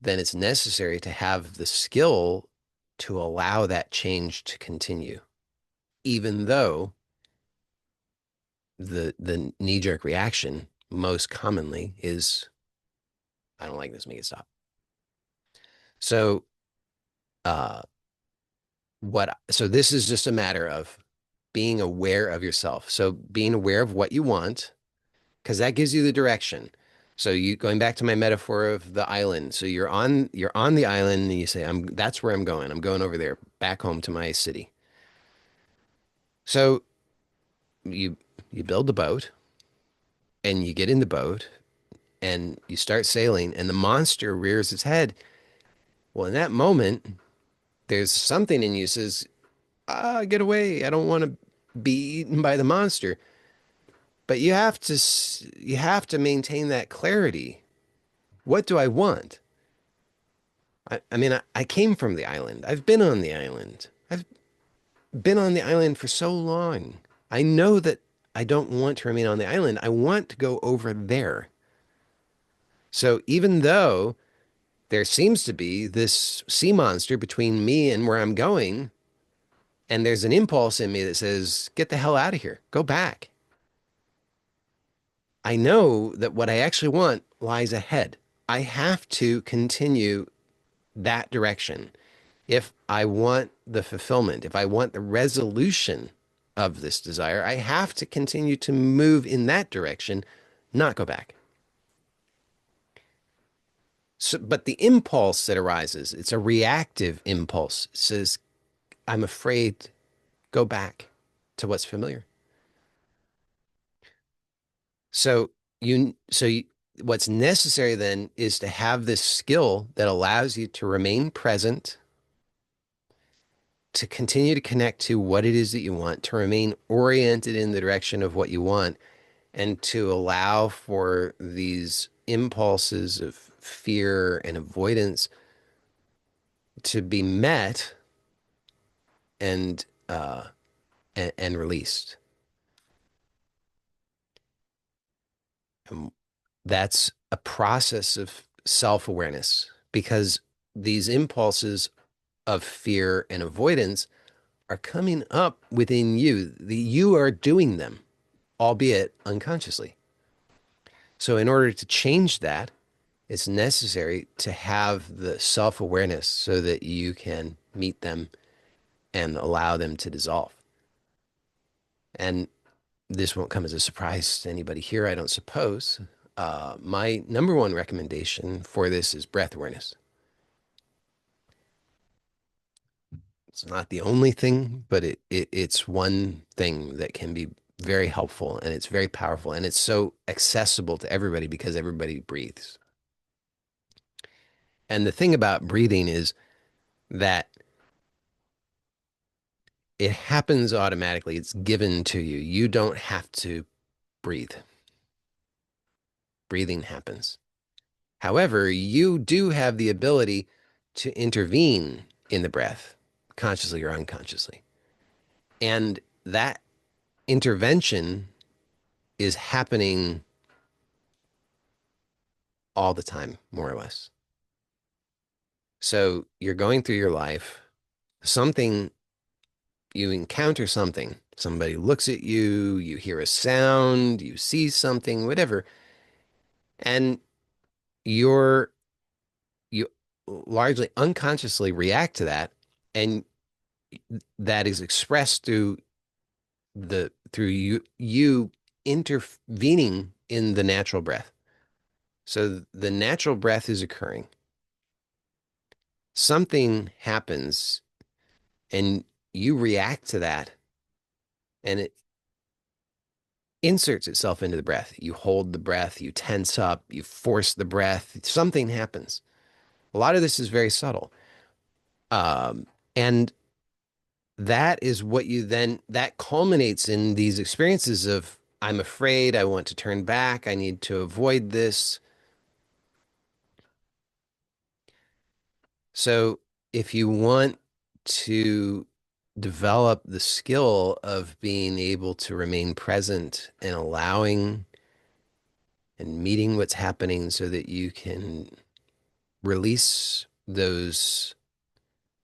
Speaker 1: then it's necessary to have the skill to allow that change to continue, even though the knee jerk reaction most commonly is, I don't like this, make it stop. So, uh, so this is just a matter of being aware of yourself. So being aware of what you want, because that gives you the direction. So you going back to my metaphor of the island. So you're on the island and you say, that's where I'm going. I'm going over there, back home to my city. So you you build the boat and you get in the boat and you start sailing and the monster rears its head. Well, in that moment, there's something in you says, get away. I don't want to be eaten by the monster. But you have to maintain that clarity. What do I want? I mean, I came from the island. I've been on the island. I've been on the island for so long. I know that I don't want to remain on the island. I want to go over there. So even though there seems to be this sea monster between me and where I'm going, and there's an impulse in me that says, get the hell out of here, go back. I know that what I actually want lies ahead. I have to continue that direction. If I want the fulfillment, if I want the resolution of this desire, I have to continue to move in that direction, not go back. So, but the impulse that arises, it's a reactive impulse. It says, I'm afraid, go back to what's familiar. So what's necessary then is to have this skill that allows you to remain present, to continue to connect to what it is that you want, to remain oriented in the direction of what you want, and to allow for these impulses of fear and avoidance to be met and and released. And that's a process of self-awareness because these impulses of fear and avoidance are coming up within you. You are doing them, albeit unconsciously. So, in order to change that, it's necessary to have the self awareness so that you can meet them and allow them to dissolve. And this won't come as a surprise to anybody here, I don't suppose. My number one recommendation for this is breath awareness. It's not the only thing, but it's one thing that can be very helpful and it's very powerful and it's so accessible to everybody because everybody breathes. And the thing about breathing is that it happens automatically. It's given to you. You don't have to breathe. Breathing happens. However, you do have the ability to intervene in the breath, consciously or unconsciously. And that intervention is happening all the time, more or less. So you're going through your life, something, you encounter something, somebody looks at you, you hear a sound, you see something, whatever, and you're, you largely unconsciously react to that. And that is expressed through you intervening in the natural breath. So the natural breath is occurring. Something happens and you react to that and it inserts itself into the breath. You hold the breath, you tense up, you force the breath, something happens. A lot of this is very subtle. And that is what you then, that culminates in these experiences of, I'm afraid, I want to turn back, I need to avoid this. So if you want to develop the skill of being able to remain present and allowing and meeting what's happening so that you can release those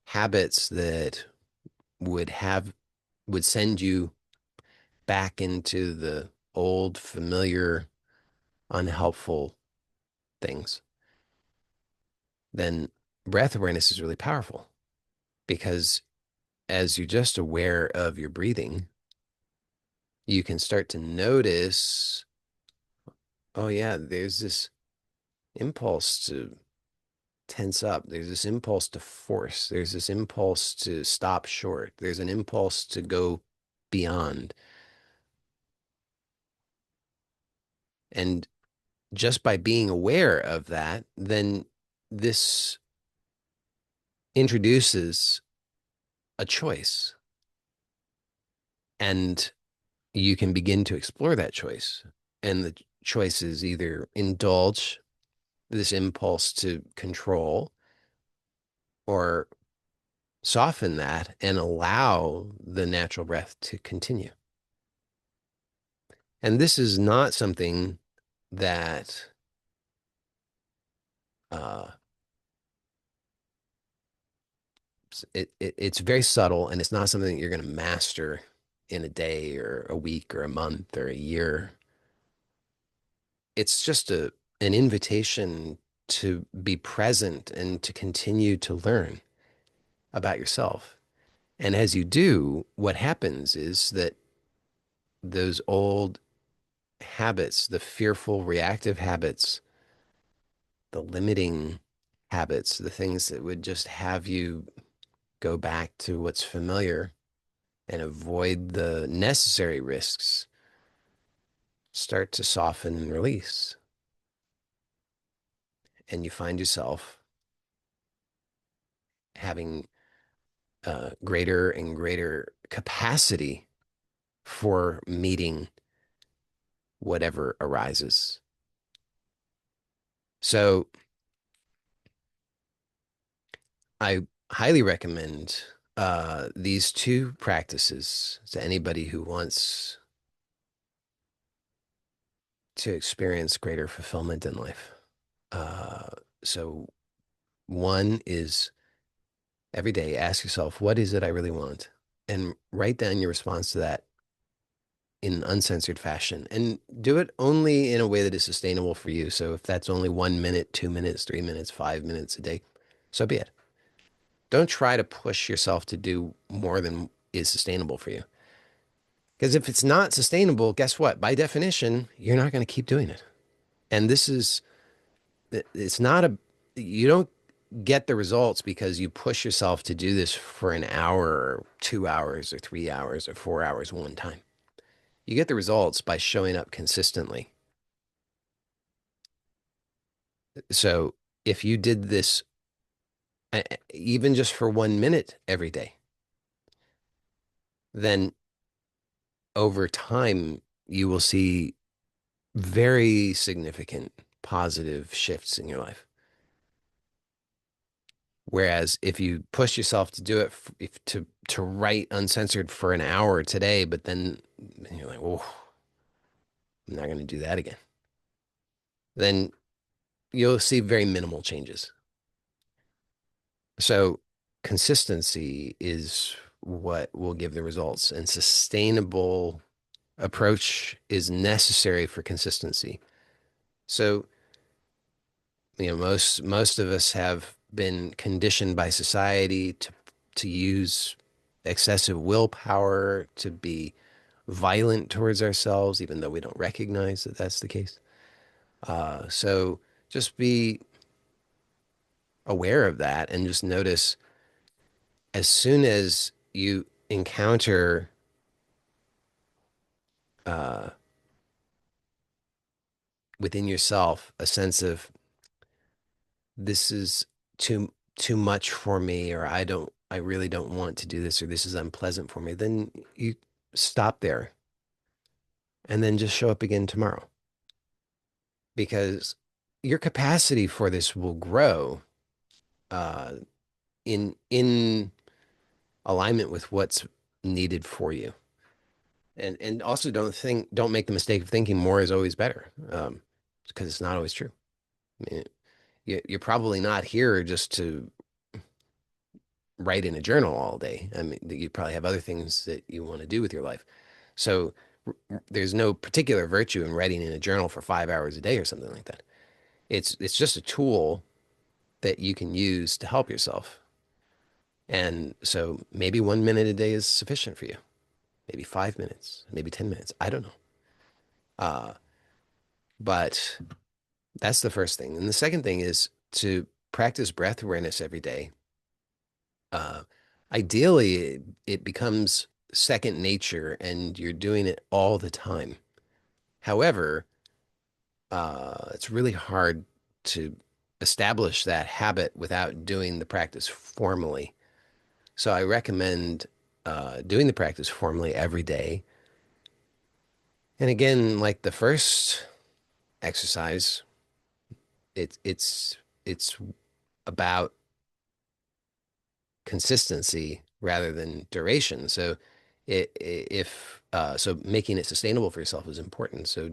Speaker 1: habits that would have would send you back into the old familiar unhelpful things, then breath awareness is really powerful because as you're just aware of your breathing, you can start to notice, oh yeah, there's this impulse to tense up. There's this impulse to force. There's this impulse to stop short. There's an impulse to go beyond. And just by being aware of that, then this introduces a choice. And you can begin to explore that choice. And the choice is either indulge this impulse to control or soften that and allow the natural breath to continue. And this is not something that uh, it's very subtle and it's not something that you're going to master in a day or a week or a month or a year. It's just an invitation to be present and to continue to learn about yourself. And as you do, what happens is that those old habits, the fearful reactive habits, the limiting habits, the things that would just have you go back to what's familiar and avoid the necessary risks, start to soften and release. And you find yourself having greater and greater capacity for meeting whatever arises. So I highly recommend these two practices to anybody who wants to experience greater fulfillment in life. Uh, so one is every day ask yourself, what is it I really want? And write down your response to that in uncensored fashion and do it only in a way that is sustainable for you. So if that's only 1 minute, 2 minutes, 3 minutes, 5 minutes a day, so be it. Don't try to push yourself to do more than is sustainable for you. Because if it's not sustainable, guess what? By definition, you're not going to keep doing it. And this is, it's not a, you don't get the results because you push yourself to do this for an hour or 2 hours or 3 hours or 4 hours one time. You get the results by showing up consistently. So if you did this even just for 1 minute every day, then over time you will see very significant positive shifts in your life. Whereas if you push yourself to do it, if to write uncensored for an hour today, but then you're like, oh, I'm not going to do that again, then you'll see very minimal changes. So consistency is what will give the results, and sustainable approach is necessary for consistency. So, most of us have been conditioned by society to use excessive willpower, to be violent towards ourselves, even though we don't recognize that that's the case. So just be aware of that and just notice as soon as you encounter uh, within yourself a sense of this is too much for me, or I really don't want to do this, or this is unpleasant for me, then you stop there and then just show up again tomorrow, because your capacity for this will grow uh, in alignment with what's needed for you. And also don't make the mistake of thinking more is always better, because it's not always true. I mean, you're probably not here just to write in a journal all day. I mean, you probably have other things that you want to do with your life. So there's no particular virtue in writing in a journal for 5 hours a day or something like that. It's just a tool that you can use to help yourself. And so maybe 1 minute a day is sufficient for you. Maybe 5 minutes, maybe 10 minutes. I don't know. Uh, but that's the first thing. And the second thing is to practice breath awareness every day. Uh, Ideally, it becomes second nature and you're doing it all the time. However, it's really hard to establish that habit without doing the practice formally. So I recommend doing the practice formally every day. And again, like the first exercise, it's about consistency rather than duration. So if so making it sustainable for yourself is important. So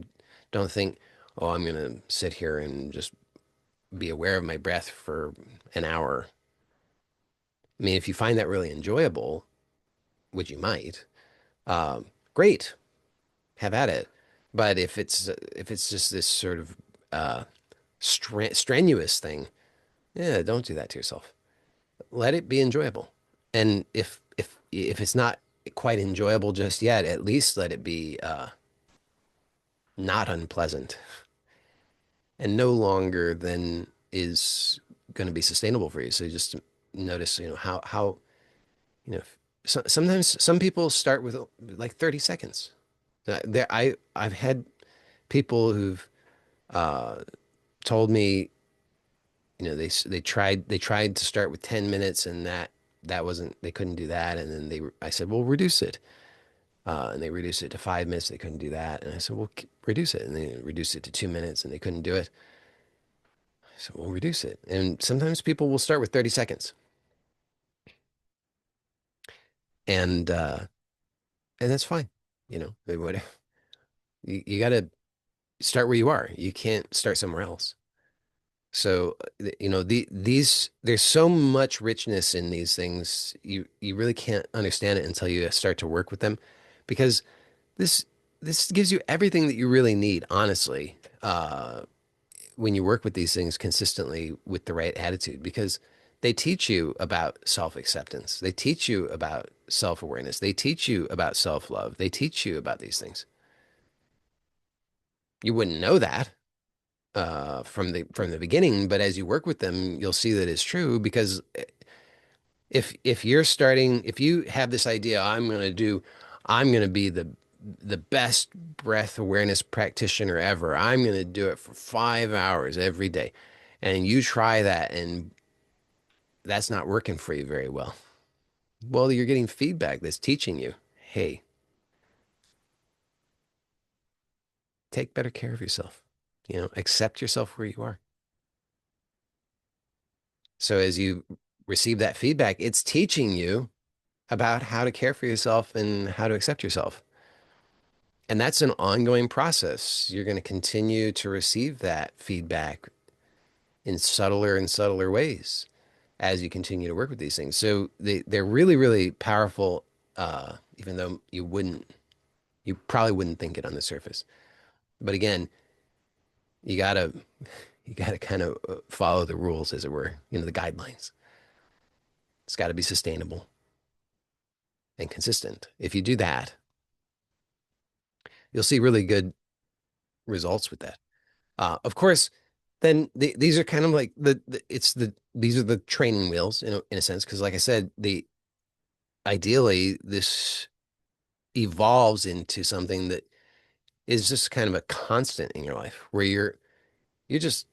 Speaker 1: don't think, oh, I'm going to sit here and just be aware of my breath for an hour. I mean, if you find that really enjoyable, which you might, great, have at it. But if it's just this sort of strenuous thing, yeah, don't do that to yourself. Let it be enjoyable. And if it's not quite enjoyable just yet, at least let it be not unpleasant and no longer than is going to be sustainable for you. So just notice, how sometimes some people start with like 30 seconds. I've had people who've uh, told me, they tried to start with 10 minutes and that wasn't, they couldn't do that. And then I said, well, reduce it. And they reduced it to 5 minutes. They couldn't do that. And I said, well, reduce it. And they reduced it to 2 minutes and they couldn't do it. I said, well, reduce it. And sometimes people will start with 30 seconds. and and that's fine. Whatever. You got to start where you are. You can't start somewhere else. So, these there's so much richness in these things. You really can't understand it until you start to work with them, because this this gives you everything that you really need, honestly. When you work with these things consistently with the right attitude, because they teach you about self-acceptance. They teach you about self-awareness. They teach you about self-love. They teach you about these things. You wouldn't know that from the beginning, but as you work with them, you'll see that it's true. Because if you have this idea, I'm going to be the best breath awareness practitioner ever. I'm going to do it for 5 hours every day. And you try that and that's not working for you very well. Well, you're getting feedback that's teaching you, hey, take better care of yourself. Accept yourself where you are. So as you receive that feedback, it's teaching you about how to care for yourself and how to accept yourself. And that's an ongoing process. You're going to continue to receive that feedback in subtler and subtler ways as you continue to work with these things. So they're really, really powerful, even though you probably wouldn't think it on the surface. But again, you gotta you gotta kind of follow the rules, as it were, the guidelines. It's got to be sustainable and consistent. If you do that, you'll see really good results with that. Of course, then these are kind of like these are the training wheels in a sense, because like I said, the ideally this evolves into something that is just kind of a constant in your life, where you're just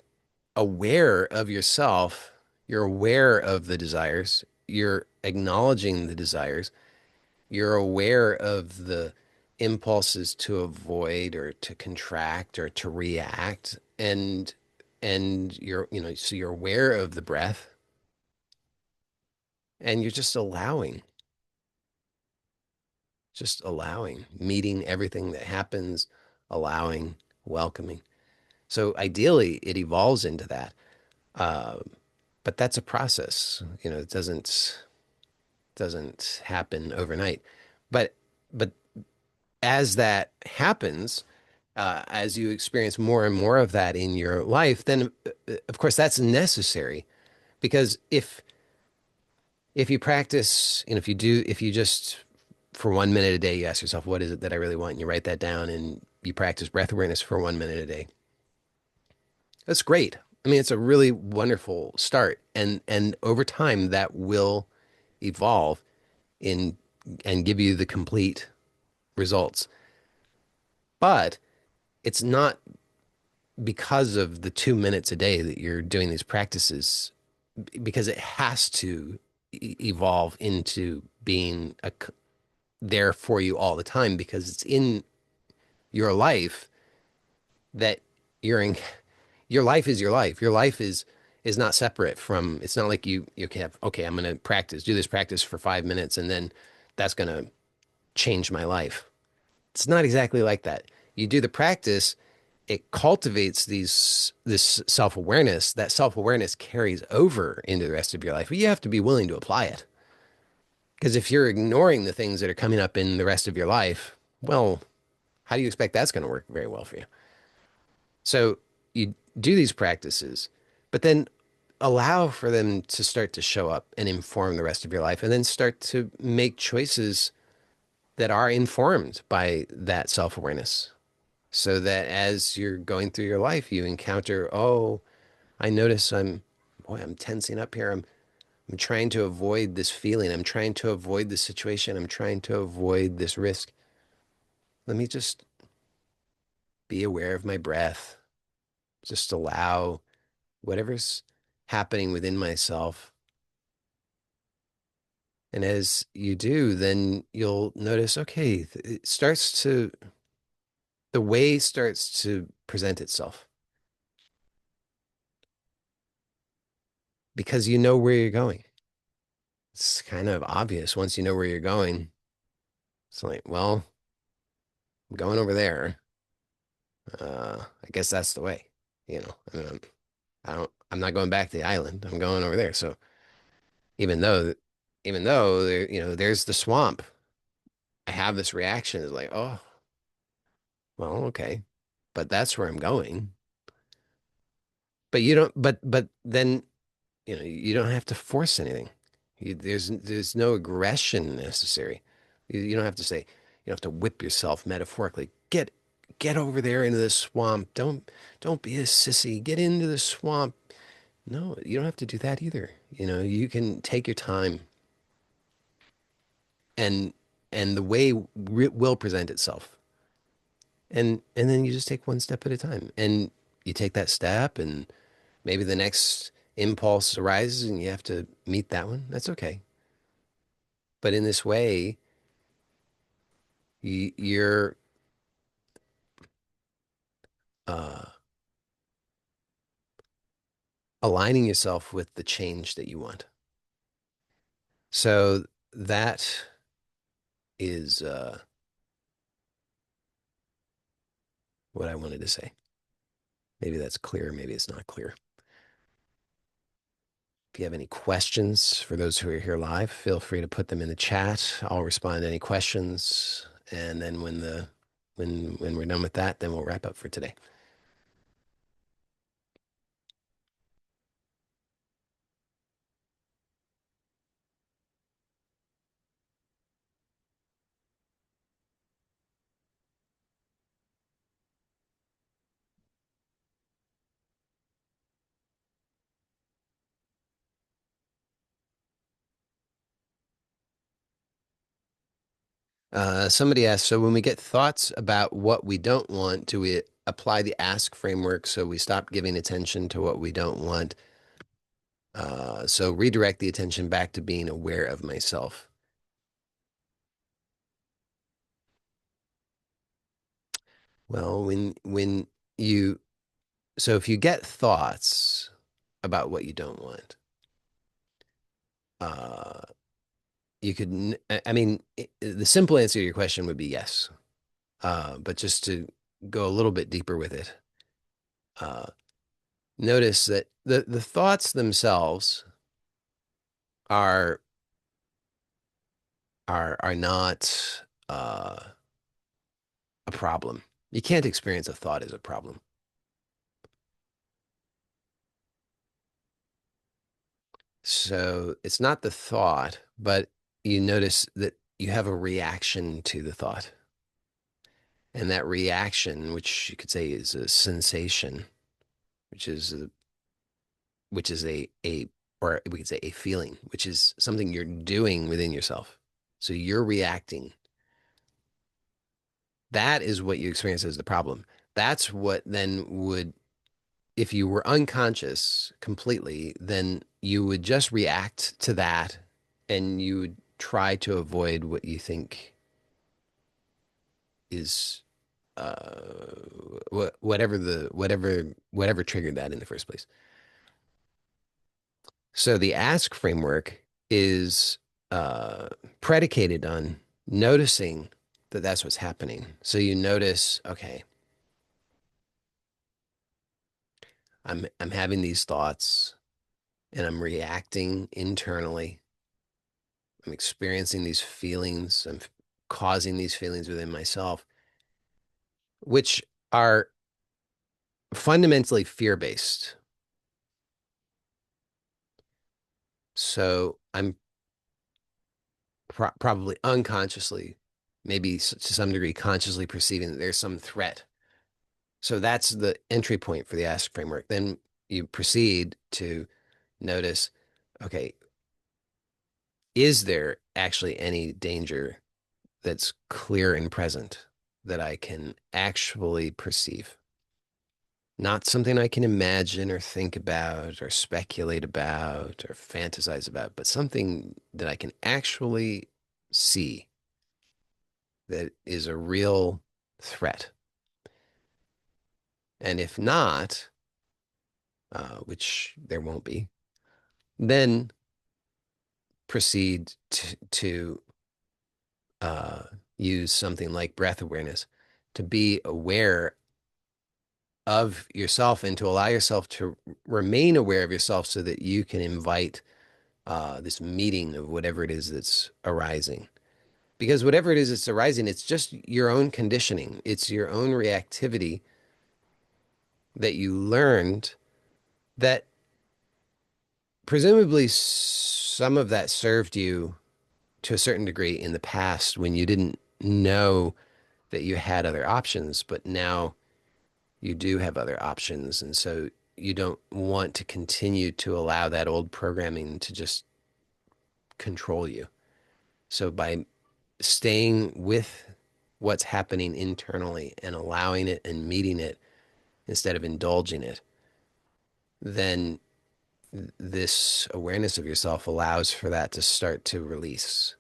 Speaker 1: aware of yourself, you're aware of the desires, you're acknowledging the desires, you're aware of the impulses to avoid or to contract or to react, and so you're aware of the breath, and you're just allowing, meeting everything that happens, allowing, welcoming. So ideally it evolves into that. uh, but that's a process. It doesn't happen overnight. But as that happens, as you experience more and more of that in your life, then of course that's necessary. Because if you practice, if you just for 1 minute a day, you ask yourself, what is it that I really want? And you write that down and you practice breath awareness for 1 minute a day. That's great. I mean, it's a really wonderful start. And over time that will evolve in and give you the complete results. But it's not because of the 2 minutes a day that you're doing these practices, because it has to evolve into being there for you all the time, because it's in your life that you're in. Your life is your life. Your life is not separate from. It's not like you can have, okay, I'm going to do this practice for 5 minutes, and then that's going to change my life. It's not exactly like that. You do the practice, it cultivates this self-awareness. That self-awareness carries over into the rest of your life. But you have to be willing to apply it. Because if you're ignoring the things that are coming up in the rest of your life, well, how do you expect that's going to work very well for you? So you do these practices, but then allow for them to start to show up and inform the rest of your life, and then start to make choices that are informed by that self-awareness. So that as you're going through your life, you encounter, oh, I notice I'm tensing up here. I'm trying to avoid this feeling. I'm trying to avoid this situation. I'm trying to avoid this risk. Let me just be aware of my breath. Just allow whatever's happening within myself. And as you do, then you'll notice, okay, the way starts to present itself, because you know where you're going. It's kind of obvious once you know where you're going. It's like, well, I'm going over there. I guess that's the way. I mean, I'm not going back to the island. I'm going over there. So even though, even though there, there's the swamp, I have this reaction is like, oh, well, okay, but that's where I'm going. But you don't, but then, you don't have to force anything. There's no aggression necessary. You don't have to say, you don't have to whip yourself metaphorically. Get over there into the swamp. Don't be a sissy. Get into the swamp. No, you don't have to do that either. You can take your time and the way will present itself. And then you just take one step at a time. And you take that step and maybe the next impulse arises and you have to meet that one. That's okay. But in this way, you're uh, aligning yourself with the change that you want. So that is what I wanted to say. Maybe that's clear. Maybe it's not clear. If you have any questions for those who are here live, feel free to put them in the chat. I'll respond to any questions. And then when we're done with that, then we'll wrap up for today. Somebody asked, so when we get thoughts about what we don't want, do we apply the ask framework so we stop giving attention to what we don't want? So redirect the attention back to being aware of myself. Well, you, so if you get thoughts about what you don't want, uh, you could, I mean, the simple answer to your question would be yes. But just to go a little bit deeper with it, uh, notice that the thoughts themselves are are not a problem. You can't experience a thought as a problem. So it's not the thought, but you notice that you have a reaction to the thought. And that reaction, which you could say is a sensation, which is a or we could say a feeling, which is something you're doing within yourself. So you're reacting. That is what you experience as the problem. That's what then would, if you were unconscious completely, then you would just react to that and you would try to avoid what you think is whatever triggered that in the first place. So the ask framework is uh, predicated on noticing that that's what's happening. So you notice, okay, I'm having these thoughts and I'm reacting internally. I'm experiencing these feelings. I'm causing these feelings within myself, which are fundamentally fear-based. So I'm probably unconsciously, maybe to some degree, consciously perceiving that there's some threat. So that's the entry point for the ask framework. Then you proceed to notice, okay, is there actually any danger that's clear and present that I can actually perceive? Not something I can imagine or think about or speculate about or fantasize about, but something that I can actually see that is a real threat. And if not, which there won't be, then proceed to uh, use something like breath awareness to be aware of yourself and to allow yourself to remain aware of yourself so that you can invite this meeting of whatever it is that's arising. Because whatever it is that's arising, it's just your own conditioning, it's your own reactivity that you learned that presumably some of that served you to a certain degree in the past when you didn't know that you had other options, but now you do have other options. And so you don't want to continue to allow that old programming to just control you. So by staying with what's happening internally and allowing it and meeting it instead of indulging it, then this awareness of yourself allows for that to start to release.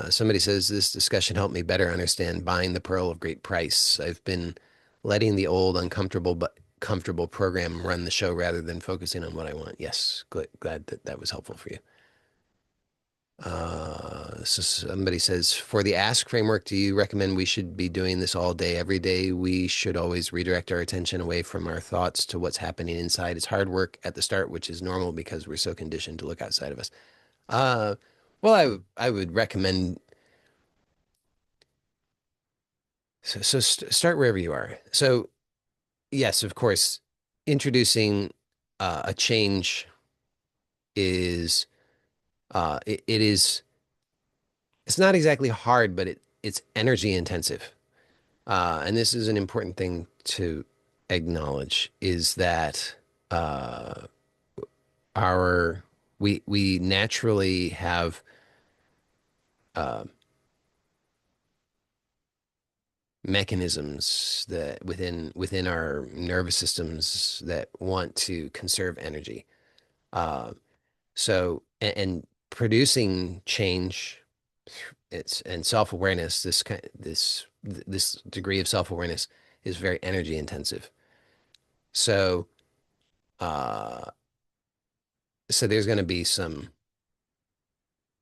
Speaker 1: Somebody says this discussion helped me better understand buying the pearl of great price. I've been letting the old uncomfortable but comfortable program run the show rather than focusing on what I want. Yes, glad that that was helpful for you. So somebody says, for the ask framework, do you recommend we should be doing this all day, every day? We should always redirect our attention away from our thoughts to what's happening inside. It's hard work at the start, which is normal because we're so conditioned to look outside of us. Uh, well, I would recommend start wherever you are. So yes, of course, introducing a change is it is it's not exactly hard, but it's energy intensive. And this is an important thing to acknowledge is that uh, our we naturally have uh, mechanisms that within our nervous systems that want to conserve energy. Uh, so and producing change, it's and self-awareness, this degree of self-awareness is very energy intensive. So uh, so there's going to be some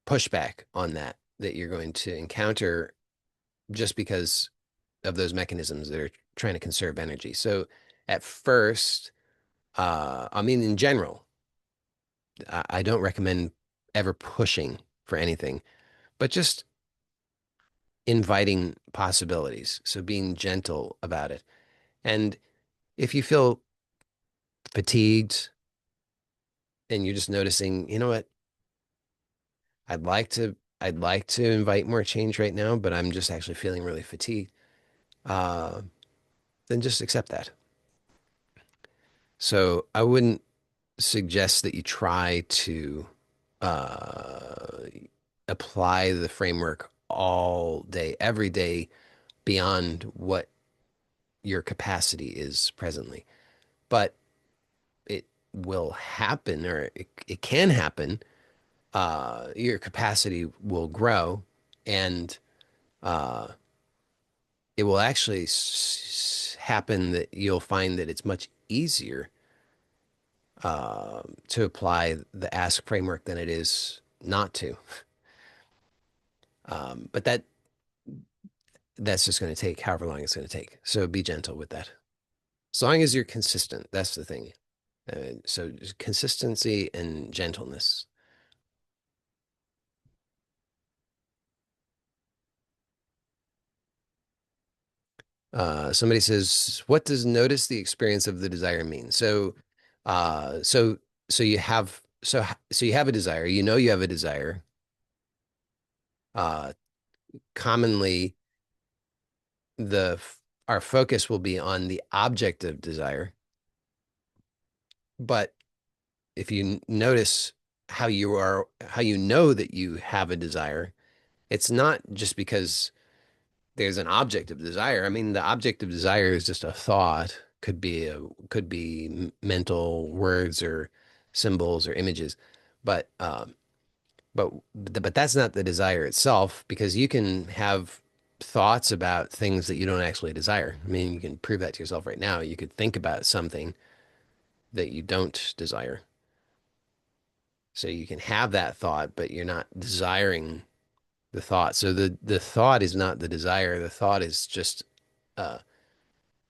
Speaker 1: pushback on that you're going to encounter just because of those mechanisms that are trying to conserve energy. So at first, I mean, in general, I don't recommend ever pushing for anything, but just inviting possibilities. So being gentle about it. And if you feel fatigued and you're just noticing, you know what, I'd like to invite more change right now, but I'm just actually feeling really fatigued. Uh, then just accept that. So I wouldn't suggest that you try to uh, apply the framework all day, every day beyond what your capacity is presently. But it will happen, or it can happen. Your capacity will grow, and uh, it will actually happen that you'll find that it's much easier to apply the ask framework than it is not to. But that's just going to take however long it's going to take. So be gentle with that. As long as you're consistent, that's the thing. So consistency and gentleness. Somebody says, "What does notice the experience of the desire mean?" Uh, so, so you have a desire. You know you have a desire. Uh, Commonly, the our focus will be on the object of desire. But if you notice how you know that you have a desire, it's not just because there's an object of desire. I mean, the object of desire is just a thought, could be mental words or symbols or images, but But that's not the desire itself because you can have thoughts about things that you don't actually desire. I mean, you can prove that to yourself right now. You could think about something that you don't desire. So you can have that thought, but you're not desiring the thought. So the thought is not the desire. The thought is just uh,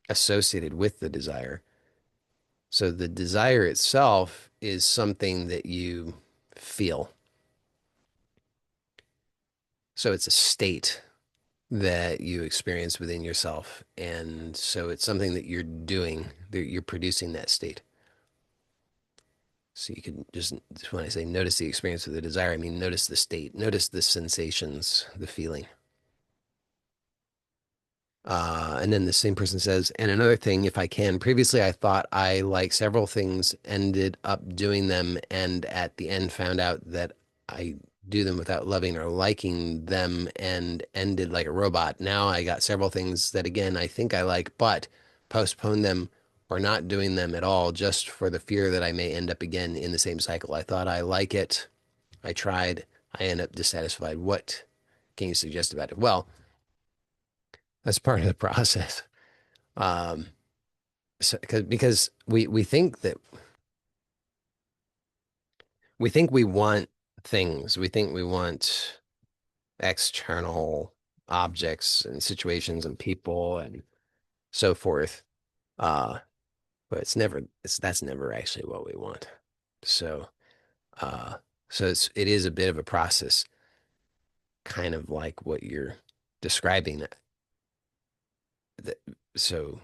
Speaker 1: associated with the desire. So the desire itself is something that you feel. So it's a state that you experience within yourself. And so it's something that you're doing, that you're producing that state. So you can just, when I say notice the experience of the desire, I mean notice the state, notice the sensations, the feeling. And then the same person says, and another thing, if I can, previously I thought I like several things, ended up doing them, and at the end found out that I do them without loving or liking them and ended like a robot. Now I got several things that again I think I like, but postpone them or not doing them at all just for the fear that I may end up again in the same cycle. I thought I like it. I tried. I end up dissatisfied. What can you suggest about it? Well, that's part of the process. Um, so, because we think that we think we want things. We think we want external objects and situations and people and so forth. Uh, but that's never actually what we want. So uh so it is a bit of a process, kind of like what you're describing. That, so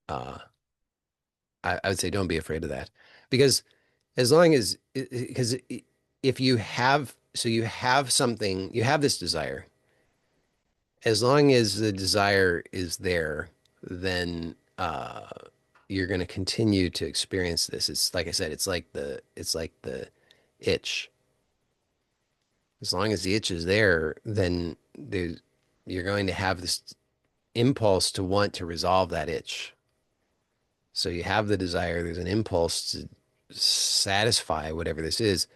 Speaker 1: uh I would say don't be afraid of that because as long as because if you have so you have something you have this desire as long as the desire is there then you're going to continue to experience this. It's like I said, it's like the itch. As long as the itch is there, then you're going to have this impulse to want to resolve that itch. So you have the desire, there's an impulse to satisfy whatever this is.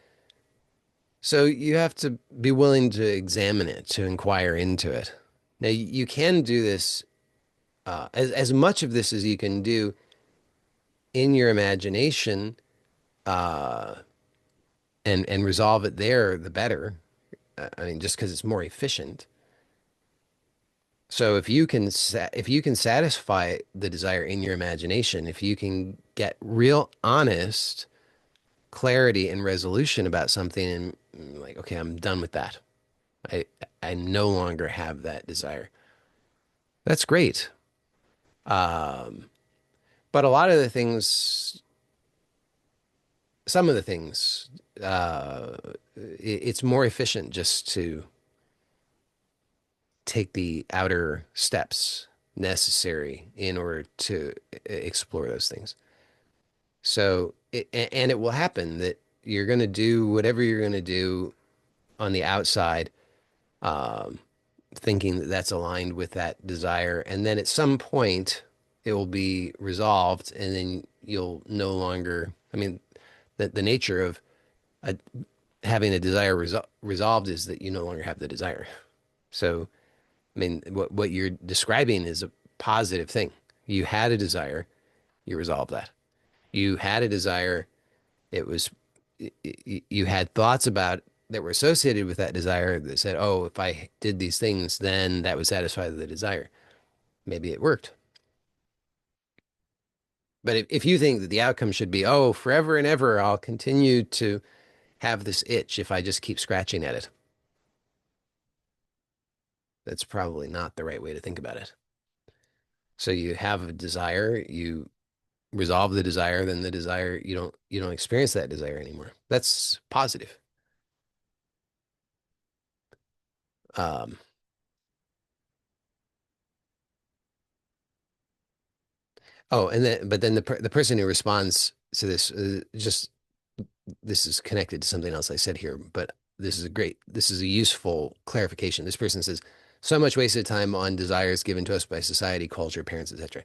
Speaker 1: So you have to be willing to examine it, to inquire into it. Now you can do this as much of this as you can do in your imagination, uh, and resolve it there, the better. I mean, just because it's more efficient. So if you can satisfy the desire in your imagination, if you can get real honest clarity and resolution about something and like, okay, I'm done with that. I I no longer have that desire. That's great. Um, but a lot of the things, some of the things, it's more efficient just to take the outer steps necessary in order to explore those things. So, and it will happen that you're going to do whatever you're going to do on the outside, um, thinking that that's aligned with that desire. And then at some point, it will be resolved, and then you'll no longer, I mean, the nature of a, having a desire resolved is that you no longer have the desire. So, I mean, what you're describing is a positive thing. You had a desire, you resolved that. You had a desire, it was you had thoughts about that were associated with that desire that said, "Oh, if I did these things, then that would satisfy the desire." Maybe it worked. But if you think that the outcome should be, "Oh, forever and ever, I'll continue to have this itch if I just keep scratching at it," that's probably not the right way to think about it. So you have a desire, you resolve the desire, then the desire you don't experience that desire anymore. That's positive. Um, oh, and then but then the person who responds to this just this is connected to something else I said here, but this is a useful clarification. This person says, so much wasted time on desires given to us by society, culture, parents, etc.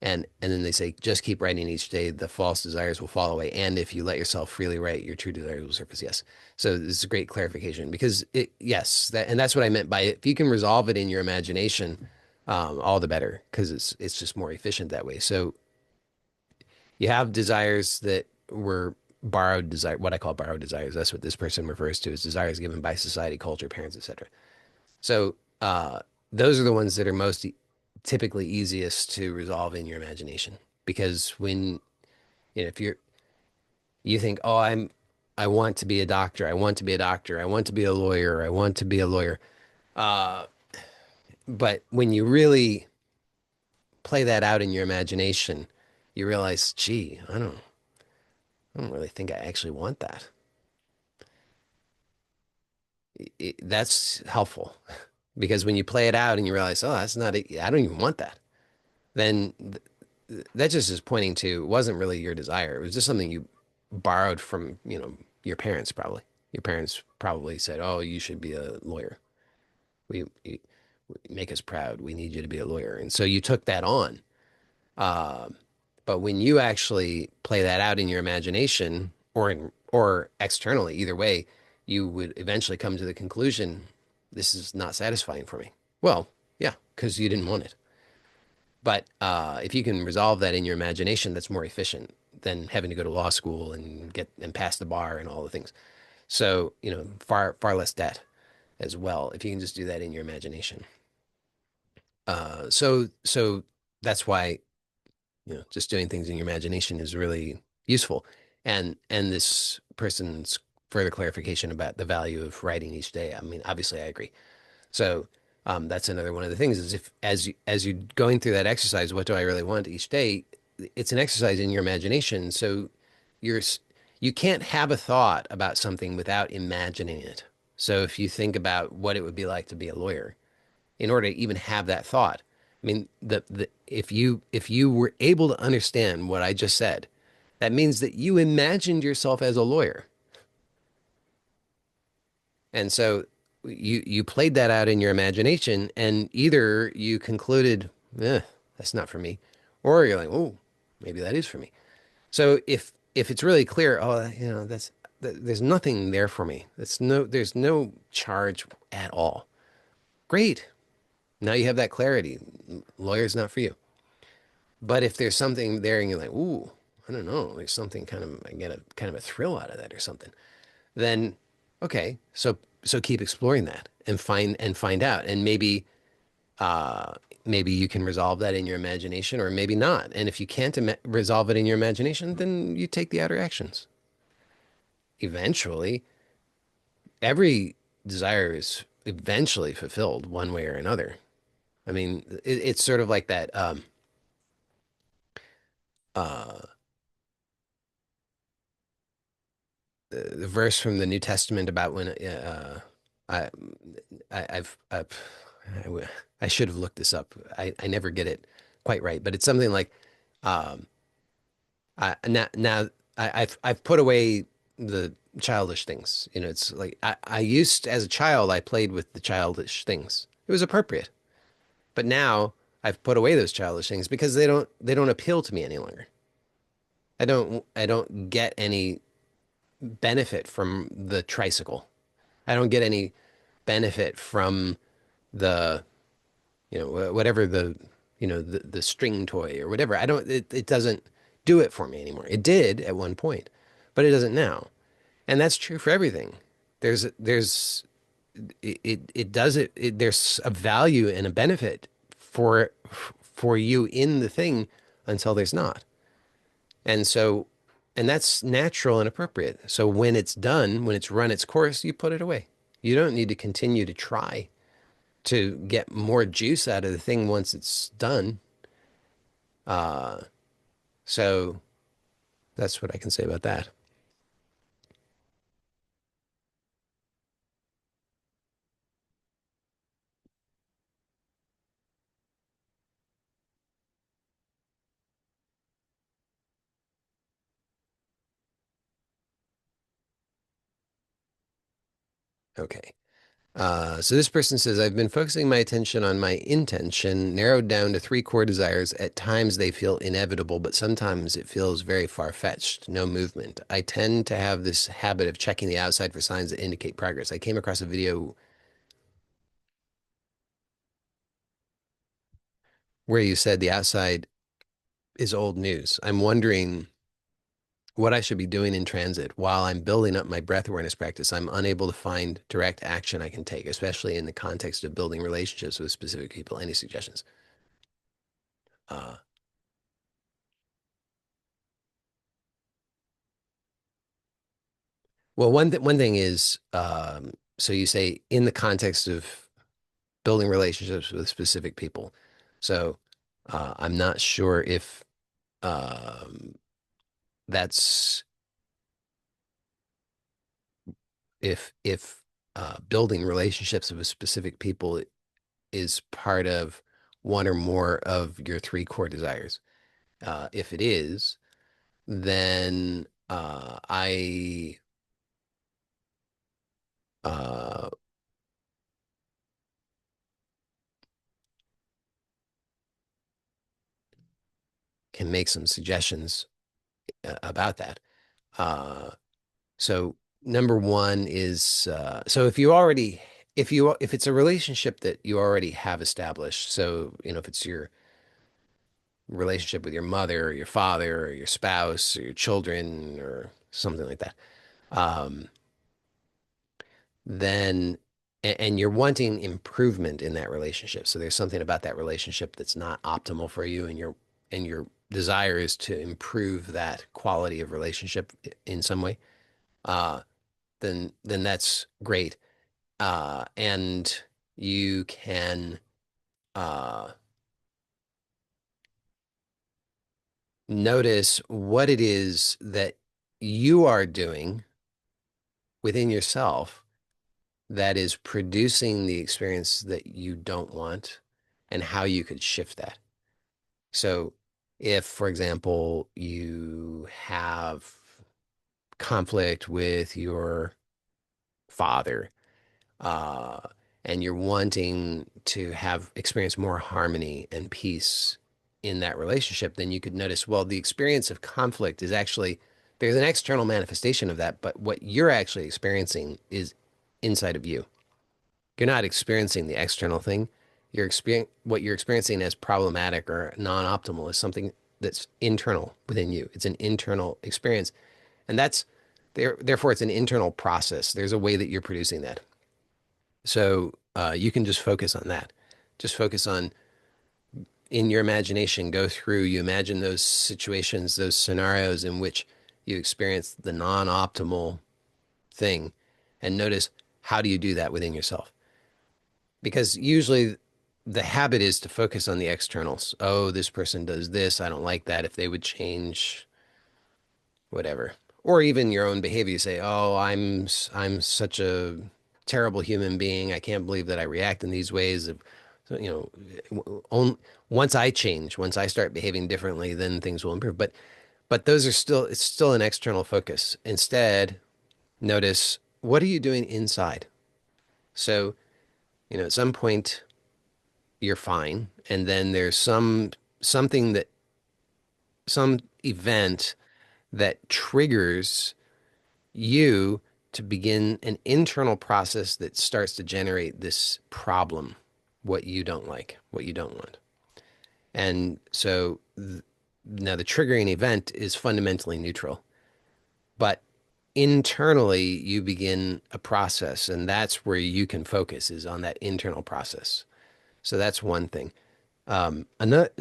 Speaker 1: And then they say just keep writing each day, the false desires will fall away, and if you let yourself freely write, your true desires will surface. Yes. So this is a great clarification because yes, that's what I meant by it. If you can resolve it in your imagination, all the better because it's just more efficient that way. So you have desires that were borrowed desire, what I call borrowed desires. That's what this person refers to as desires given by society, culture, parents, etc. So those are the ones that are most typically easiest to resolve in your imagination because when if you think, oh, I want to be a doctor, I want to be a doctor, I want to be a lawyer, I want to be a lawyer. Uh, but when you really play that out in your imagination, you realize, gee, I don't really think I actually want that. That's helpful because when you play it out and you realize, oh, that's not it, I don't even want that, then that just is pointing to it wasn't really your desire. It was just something you borrowed from, your parents probably. Your parents probably said, "Oh, you should be a lawyer. We make us proud. We need you to be a lawyer." And so you took that on. Uh, but when you actually play that out in your imagination or externally, either way, you would eventually come to the conclusion, this is not satisfying for me. Well, yeah, because you didn't want it. But if you can resolve that in your imagination, that's more efficient than having to go to law school and get and pass the bar and all the things. So, far less debt as well if you can just do that in your imagination. So that's why, just doing things in your imagination is really useful. And this person's further clarification about the value of writing each day. I mean, obviously I agree. So that's another one of the things is if as you going through that exercise, what do I really want each day? It's an exercise in your imagination. So you're you can't have a thought about something without imagining it. So if you think about what it would be like to be a lawyer, in order to even have that thought, I mean, the if you were able to understand what I just said, that means that you imagined yourself as a lawyer. And so you played that out in your imagination, and either you concluded, that's not for me, or you're like, oh, maybe that is for me. So if it's really clear, oh, there's nothing there for me. There's no charge at all. Great. Now you have that clarity. Lawyer's not for you. But if there's something there and you're like, ooh, I don't know, there's something I get a kind of a thrill out of that or something, then okay, so keep exploring that and find out. And uh maybe you can resolve that in your imagination or maybe not. And if you can't resolve it in your imagination, then you take the outer actions. Eventually, every desire is eventually fulfilled one way or another. I mean, it's sort of like that uh the verse from the New Testament about when I, I've I should have looked this up. I never get it quite right, but it's something like um, now I've put away the childish things. It's like I used as a child I played with the childish things. It was appropriate, but now I've put away those childish things because they don't appeal to me any longer. I don't get any benefit from the tricycle. I don't get any benefit from the, whatever the string toy or whatever. I don't, it doesn't do it for me anymore. It did at one point, but it doesn't now. And that's true for everything. There's, it does there's a value and a benefit for you in the thing until there's not. And so, and that's natural and appropriate. So when it's done, when it's run its course, you put it away. You don't need to continue to try to get more juice out of the thing once it's done. Uh, so that's what I can say about that. Okay. So this person says, I've been focusing my attention on my intention, narrowed down to three core desires. At times they feel inevitable, but sometimes it feels very far-fetched, no movement. I tend to have this habit of checking the outside for signs that indicate progress. I came across a video where you said the outside is old news. I'm wondering what I should be doing in transit while I'm building up my breath awareness practice. I'm unable to find direct action I can take, especially in the context of building relationships with specific people. Any suggestions? Uh, well, one thing is, so you say in the context of building relationships with specific people. So I'm not sure if um, that's if building relationships with specific people is part of one or more of your three core desires. If it is, then I uh, can make some suggestions about that. Uh, so number one is so if it's a relationship that you already have established, so if it's your relationship with your mother or your father or your spouse or your children or something like that, um, then and you're wanting improvement in that relationship. So there's something about that relationship that's not optimal for you, and your desire is to improve that quality of relationship in some way. Uh, then that's great. And you can uh, notice what it is that you are doing within yourself that is producing the experience that you don't want and how you could shift that. So, if, for example, you have conflict with your father, uh, and you're wanting to have experience more harmony and peace in that relationship, then you could notice, well, the experience of conflict is actually there's an external manifestation of that, but what you're actually experiencing is inside of you. You're not experiencing the external thing. What you're experiencing as problematic or non-optimal is something that's internal within you. It's an internal experience, and that's therefore it's an internal process. There's a way that you're producing that. So you can just focus on that. Just focus on in your imagination, go through, you imagine those situations, those scenarios in which you experience the non-optimal thing, and notice how do you do that within yourself? Because usually the habit is to focus on the externals. Oh, this person does this. I don't like that. If they would change whatever. Or even your own behavior. You say, "Oh, I'm such a terrible human being. I can't believe that I react in these ways." So, once I change, once I start behaving differently, then things will improve. But those are it's still an external focus. Instead, notice what are you doing inside? So, at some point you're fine, and then there's something that some event that triggers you to begin an internal process that starts to generate this problem, what you don't like, what you don't want. And so now the triggering event is fundamentally neutral, but internally you begin a process, and that's where you can focus is on that internal process. So that's one thing. Another,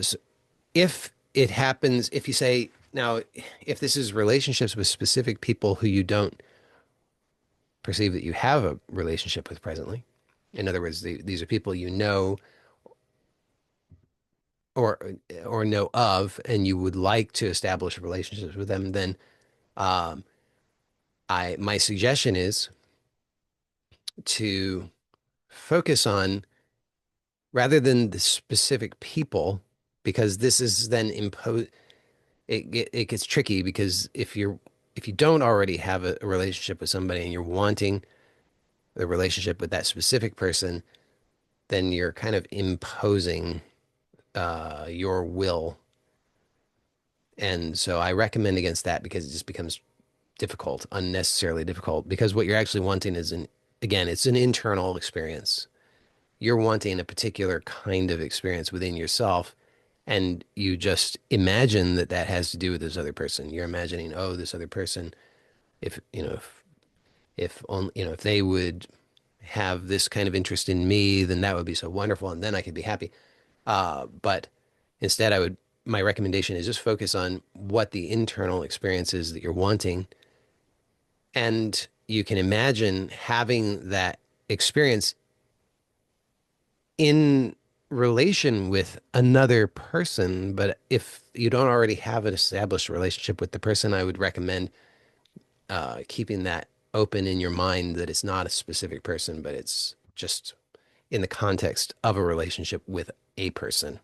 Speaker 1: if it happens, if you say, now, if this is relationships with specific people who you don't perceive that you have a relationship with presently, in other words, these are people you know or or know of, and you would like to establish relationships with them, then um, I my suggestion is to focus on rather than the specific people, because this is then imposed. It gets tricky because if you don't already have a relationship with somebody and you're wanting the relationship with that specific person, then you're kind of imposing your will. And so I recommend against that because it just becomes difficult, unnecessarily difficult, because what you're actually wanting is again, it's an internal experience. You're wanting a particular kind of experience within yourself, and you just imagine that that has to do with this other person. You're imagining, oh, this other person, if, if only, if they would have this kind of interest in me, then that would be so wonderful, and then I could be happy. But instead, my recommendation is just focus on what the internal experience is that you're wanting. And you can imagine having that experience in relation with another person. But if you don't already have an established relationship with the person, I would recommend keeping that open in your mind that it's not a specific person, but it's just in the context of a relationship with a person.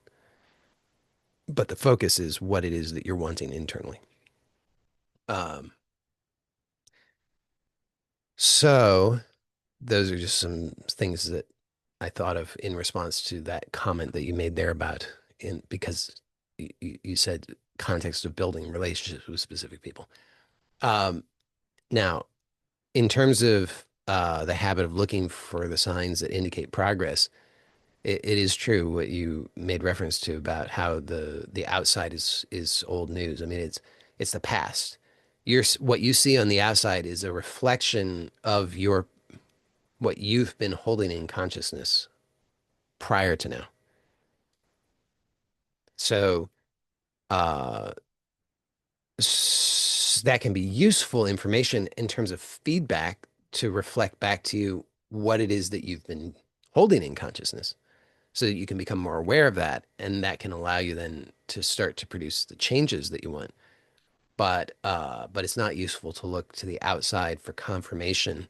Speaker 1: But the focus is what it is that you're wanting internally. Um, so those are just some things that I thought of in response to that comment that you made there about in because you said context of building relationships with specific people. Um, Now, in terms of the habit of looking for the signs that indicate progress, it is true what you made reference to about how the outside is old news. I mean, it's the past. What you see on the outside is a reflection of your what you've been holding in consciousness prior to now. So uh, that can be useful information in terms of feedback to reflect back to you what it is that you've been holding in consciousness so that you can become more aware of that. And that can allow you then to start to produce the changes that you want. But it's not useful to look to the outside for confirmation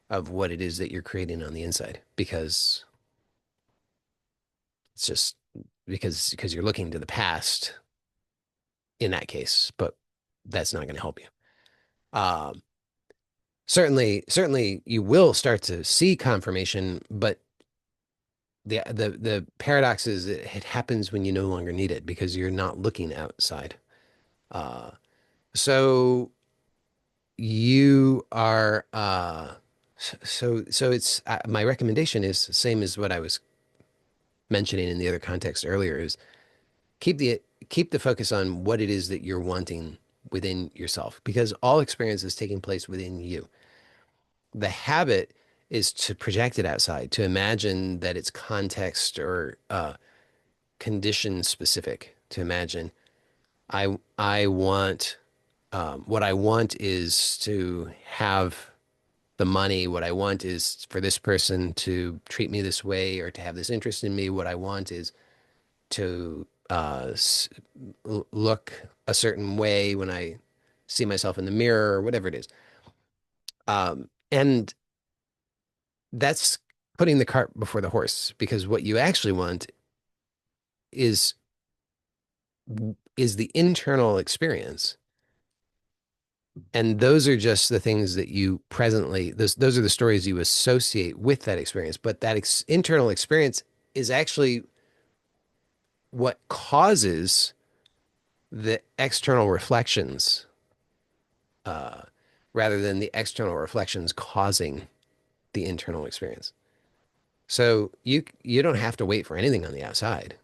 Speaker 1: of what it is that you're creating on the inside because it's just because you're looking to the past in that case, but that's not going to help you. Um, certainly you will start to see confirmation, but the paradox is it happens when you no longer need it because you're not looking outside. Uh, so you are so it's my recommendation is the same as what I was mentioning in the other context earlier is keep the keep the focus on what it is that you're wanting within yourself because all experience is taking place within you. The habit is to project it outside, to imagine that it's context or condition specific. To imagine, I want what I want is to have the money. What I want is for this person to treat me this way or to have this interest in me. What I want is to look a certain way when I see myself in the mirror or whatever it is. And that's putting the cart before the horse because what you actually want is is the internal experience. And those are just the things that you presently those are the stories you associate with that experience. But that internal experience is actually what causes the external reflections uh, rather than the external reflections causing the internal experience. So you don't have to wait for anything on the outside.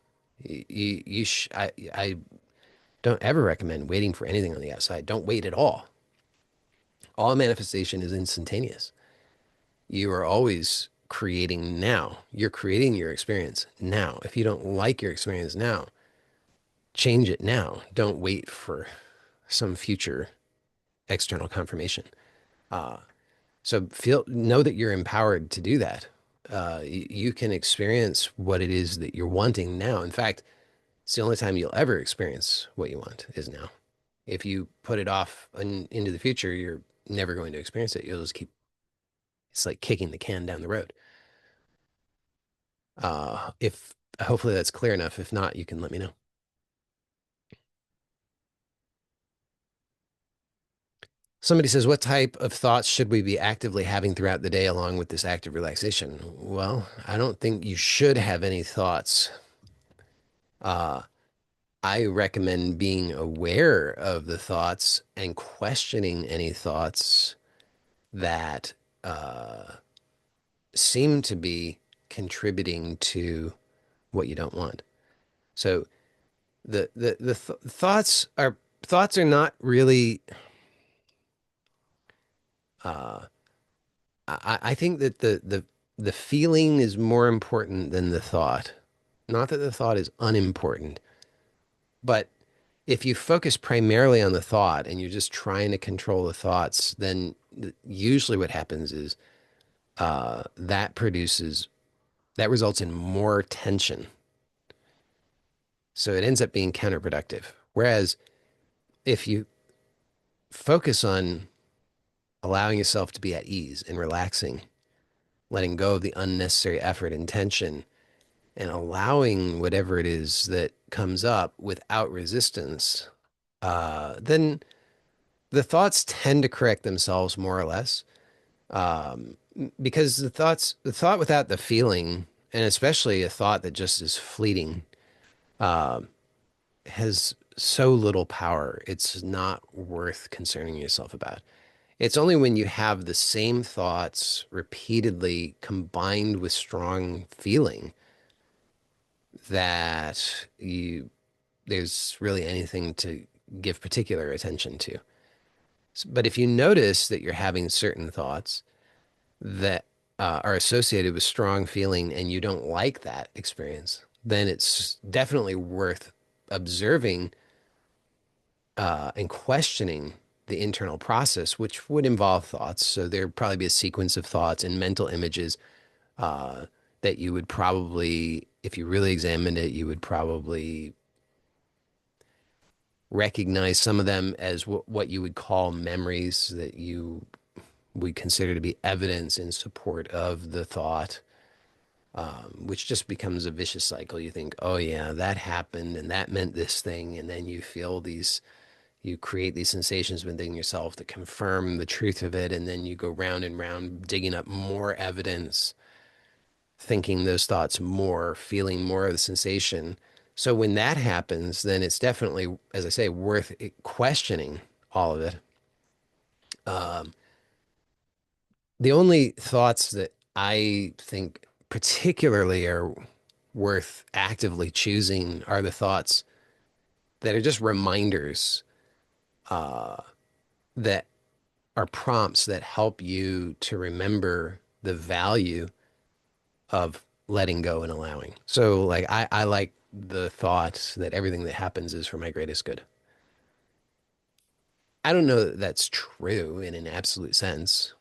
Speaker 1: I don't ever recommend waiting for anything on the outside. Don't wait at all. All manifestation is instantaneous. You are always creating now. You're creating your experience now. If you don't like your experience now, change it now. Don't wait for some future external confirmation. Uh, so know that you're empowered to do that. You can experience what it is that you're wanting now. In fact, it's the only time you'll ever experience what you want is now. If you put it off into the future, you're never going to experience it. You'll just keep, it's like kicking the can down the road. If hopefully that's clear enough. If not, you can let me know. Somebody says, what type of thoughts should we be actively having throughout the day along with this active relaxation? Well, I don't think you should have any thoughts. Uh, I recommend being aware of the thoughts and questioning any thoughts that uh, seem to be contributing to what you don't want. So thoughts are not really. Uh, I think that the feeling is more important than the thought. Not that the thought is unimportant, but if you focus primarily on the thought and you're just trying to control the thoughts, then usually what happens is that results in more tension. So it ends up being counterproductive. Whereas if you focus on allowing yourself to be at ease and relaxing, letting go of the unnecessary effort and tension, and allowing whatever it is that comes up without resistance, then the thoughts tend to correct themselves more or less. Um, because the thought without the feeling, and especially a thought that just is fleeting, uh, has so little power. It's not worth concerning yourself about. It's only when you have the same thoughts repeatedly combined with strong feeling that there's really anything to give particular attention to. But if you notice that you're having certain thoughts that are associated with strong feeling and you don't like that experience, then it's definitely worth observing and questioning the internal process, which would involve thoughts. So there'd probably be a sequence of thoughts and mental images uh, that you would probably, if you really examined it, you would probably recognize some of them as what you would call memories that you would consider to be evidence in support of the thought, which just becomes a vicious cycle. You think, oh, yeah, that happened and that meant this thing. And then you create these sensations within yourself that confirm the truth of it. And then you go round and round, digging up more evidence, thinking those thoughts more, feeling more of the sensation. So when that happens, then it's definitely, as I say, worth questioning all of it. Um, the only thoughts that I think particularly are worth actively choosing are the thoughts that are just reminders uh, that are prompts that help you to remember the value of letting go and allowing. So, like, I like the thought that everything that happens is for my greatest good. I don't know that that's true in an absolute sense.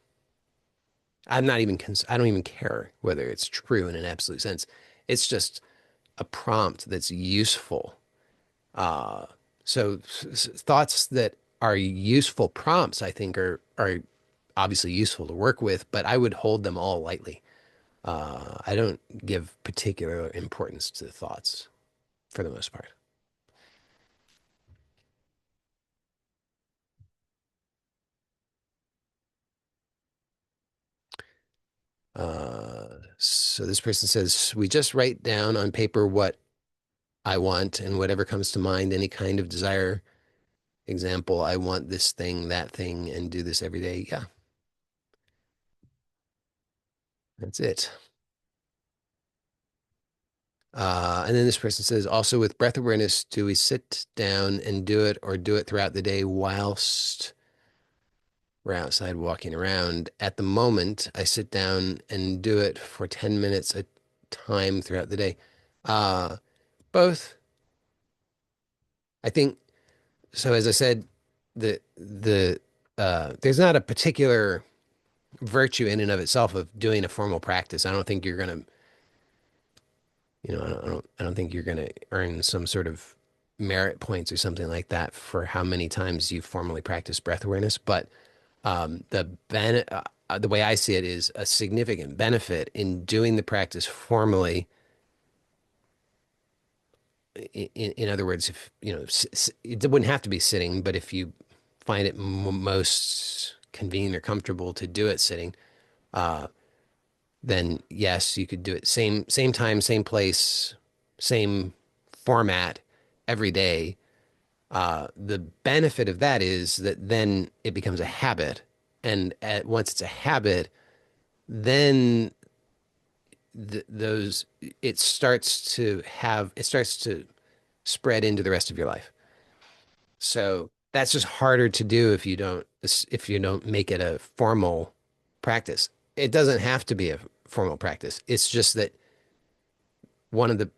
Speaker 1: I don't even care whether it's true in an absolute sense. It's just a prompt that's useful. Uh, so thoughts that are useful prompts, I think, are obviously useful to work with, but I would hold them all lightly. I don't give particular importance to the thoughts for the most part. So this person says, we just write down on paper what I want and whatever comes to mind, any kind of desire. Example, I want this thing, that thing, and do this every day. Yeah, that's it. And then this person says, also with breath awareness, do we sit down and do it or do it throughout the day whilst we're outside walking around? At the moment, I sit down and do it for 10 minutes a time throughout the day. Uh, both. I think so. As I said, there's not a particular virtue in and of itself of doing a formal practice. I don't think you're gonna, I don't think you're gonna earn some sort of merit points or something like that for how many times you formally practice breath awareness. But the way I see it is a significant benefit in doing the practice formally. In other words, if it wouldn't have to be sitting, but if you find it most convenient or comfortable to do it sitting, uh, then yes, you could do it same time, same place, same format every day. The benefit of that is that then it becomes a habit, and once it's a habit, then those it starts to spread into the rest of your life. So that's just harder to do if you don't make it a formal practice. It doesn't have to be a formal practice. It's just that one of the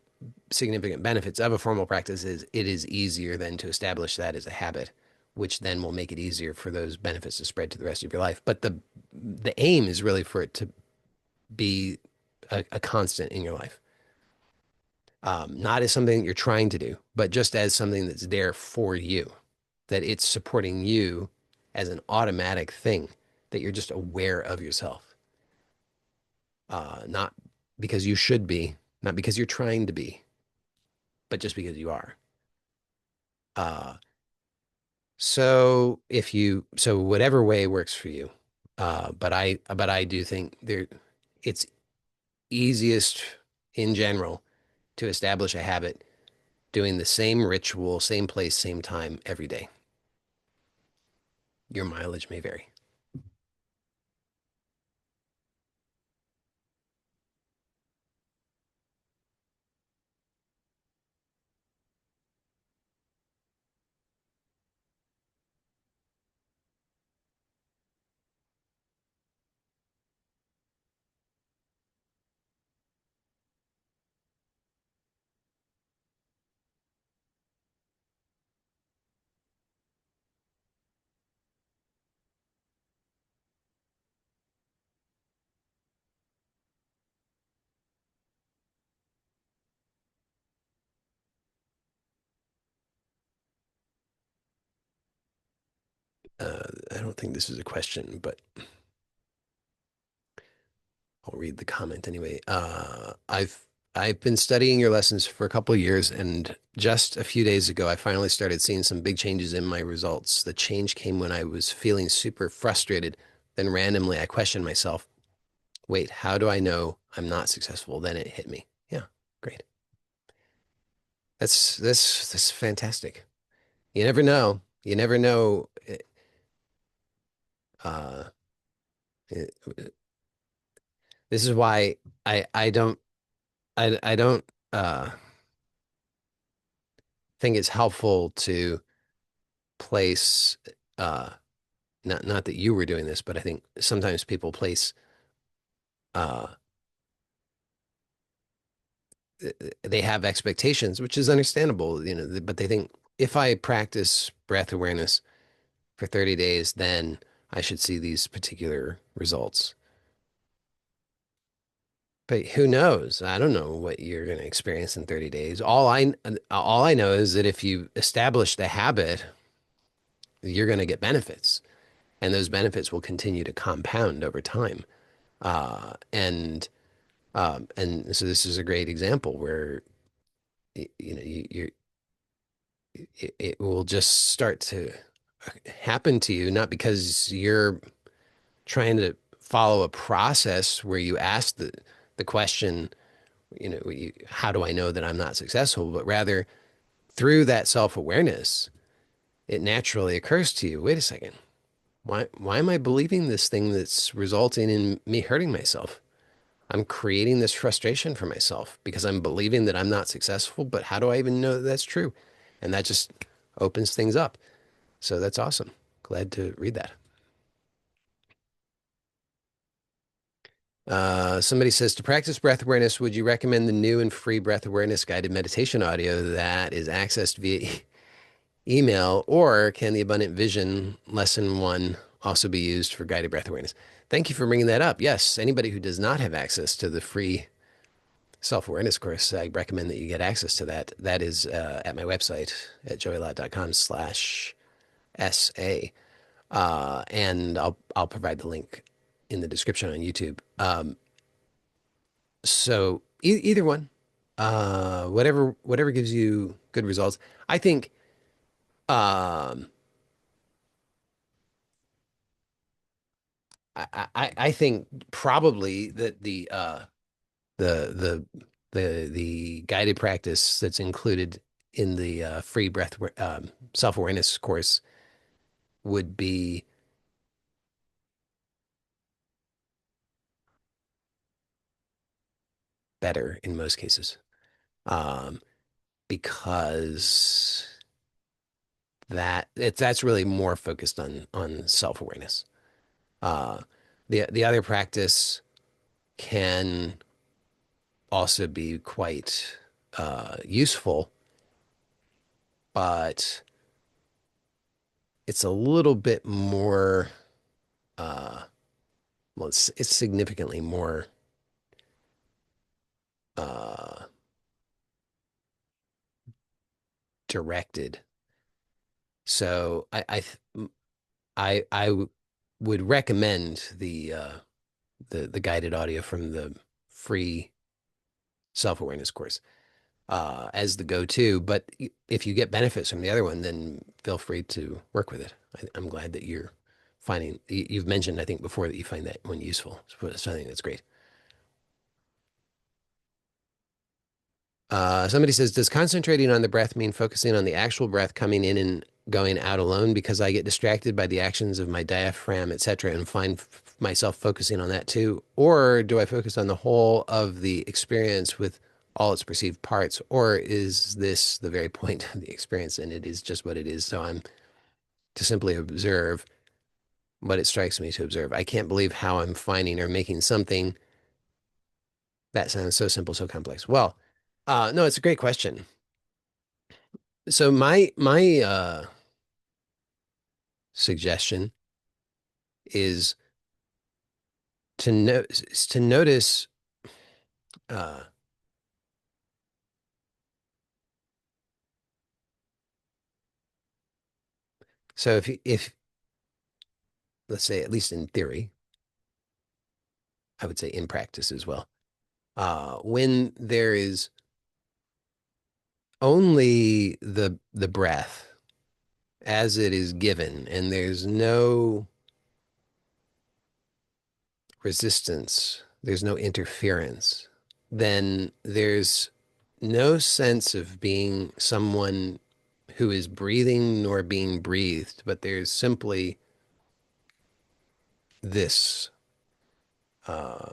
Speaker 1: significant benefits of a formal practice is it is easier then to establish that as a habit, which then will make it easier for those benefits to spread to the rest of your life. But the aim is really for it to be a constant in your life, not as something that you're trying to do, but just as something that's there for you, that it's supporting you as an automatic thing, that you're just aware of yourself, not because you should be, not because you're trying to be, but just because you are. Uh, so whatever way works for you. But I do think it's easiest in general to establish a habit doing the same ritual, same place, same time every day. Your mileage may vary. I don't think this is a question, but I'll read the comment anyway. I've been studying your lessons for a couple of years, and just a few days ago, I finally started seeing some big changes in my results. The change came when I was feeling super frustrated. Then randomly, I questioned myself, wait, how do I know I'm not successful? Then it hit me. Yeah, great. That's fantastic. You never know. You never know. Uh, this is why I don't think it's helpful to place not that you were doing this, but I think sometimes people place uh they have expectations, which is understandable, but they think if I practice breath awareness for 30 days, then I should see these particular results. But who knows? I don't know what you're going to experience in 30 days. All I know is that if you establish the habit, you're going to get benefits, and those benefits will continue to compound over time. And so this is a great example where it will just start to happen to you, not because you're trying to follow a process where you ask the question, how do I know that I'm not successful? But rather through that self-awareness, it naturally occurs to you, wait a second, why am I believing this thing that's resulting in me hurting myself? I'm creating this frustration for myself because I'm believing that I'm not successful, but how do I even know that that's true? And that just opens things up. So that's awesome. Glad to read that. Somebody says to practice breath awareness, would you recommend the new and free breath awareness guided meditation audio that is accessed via email, or can the abundant vision lesson one also be used for guided breath awareness? Thank you for bringing that up. Yes, anybody who does not have access to the free self-awareness course, I recommend that you get access to that. That is at my website at joeylott.com/SA. And I'll provide the link in the description on YouTube. So either one, whatever gives you good results. I think um, I think probably that the the guided practice that's included in the free breath self-awareness course would be better in most cases, um, because that's really more focused on self-awareness. Uh, the other practice can also be quite useful, but it's a little bit more. Uh, well, it's significantly more uh, directed. So I would recommend the guided audio from the free self-awareness course as the go-to. But if you get benefits from the other one, then feel free to work with it. I'm glad that you're finding, you've mentioned, I think, before that you find that one useful. So I think that's great. Somebody says, does concentrating on the breath mean focusing on the actual breath coming in and going out alone because I get distracted by the actions of my diaphragm, etc., and find myself focusing on that too? Or do I focus on the whole of the experience with all its perceived parts? Or is this the very point of the experience and it is just what it is? So I'm to simply observe what it strikes me to observe. I can't believe how I'm finding or making something that sounds so simple, so complex. Well, no, it's a great question. So my suggestion is to notice uh, so if let's say at least in theory, I would say in practice as well, when there is only the breath as it is given and there's no resistance, there's no interference, then there's no sense of being someone who is breathing nor being breathed, but there's simply this, uh,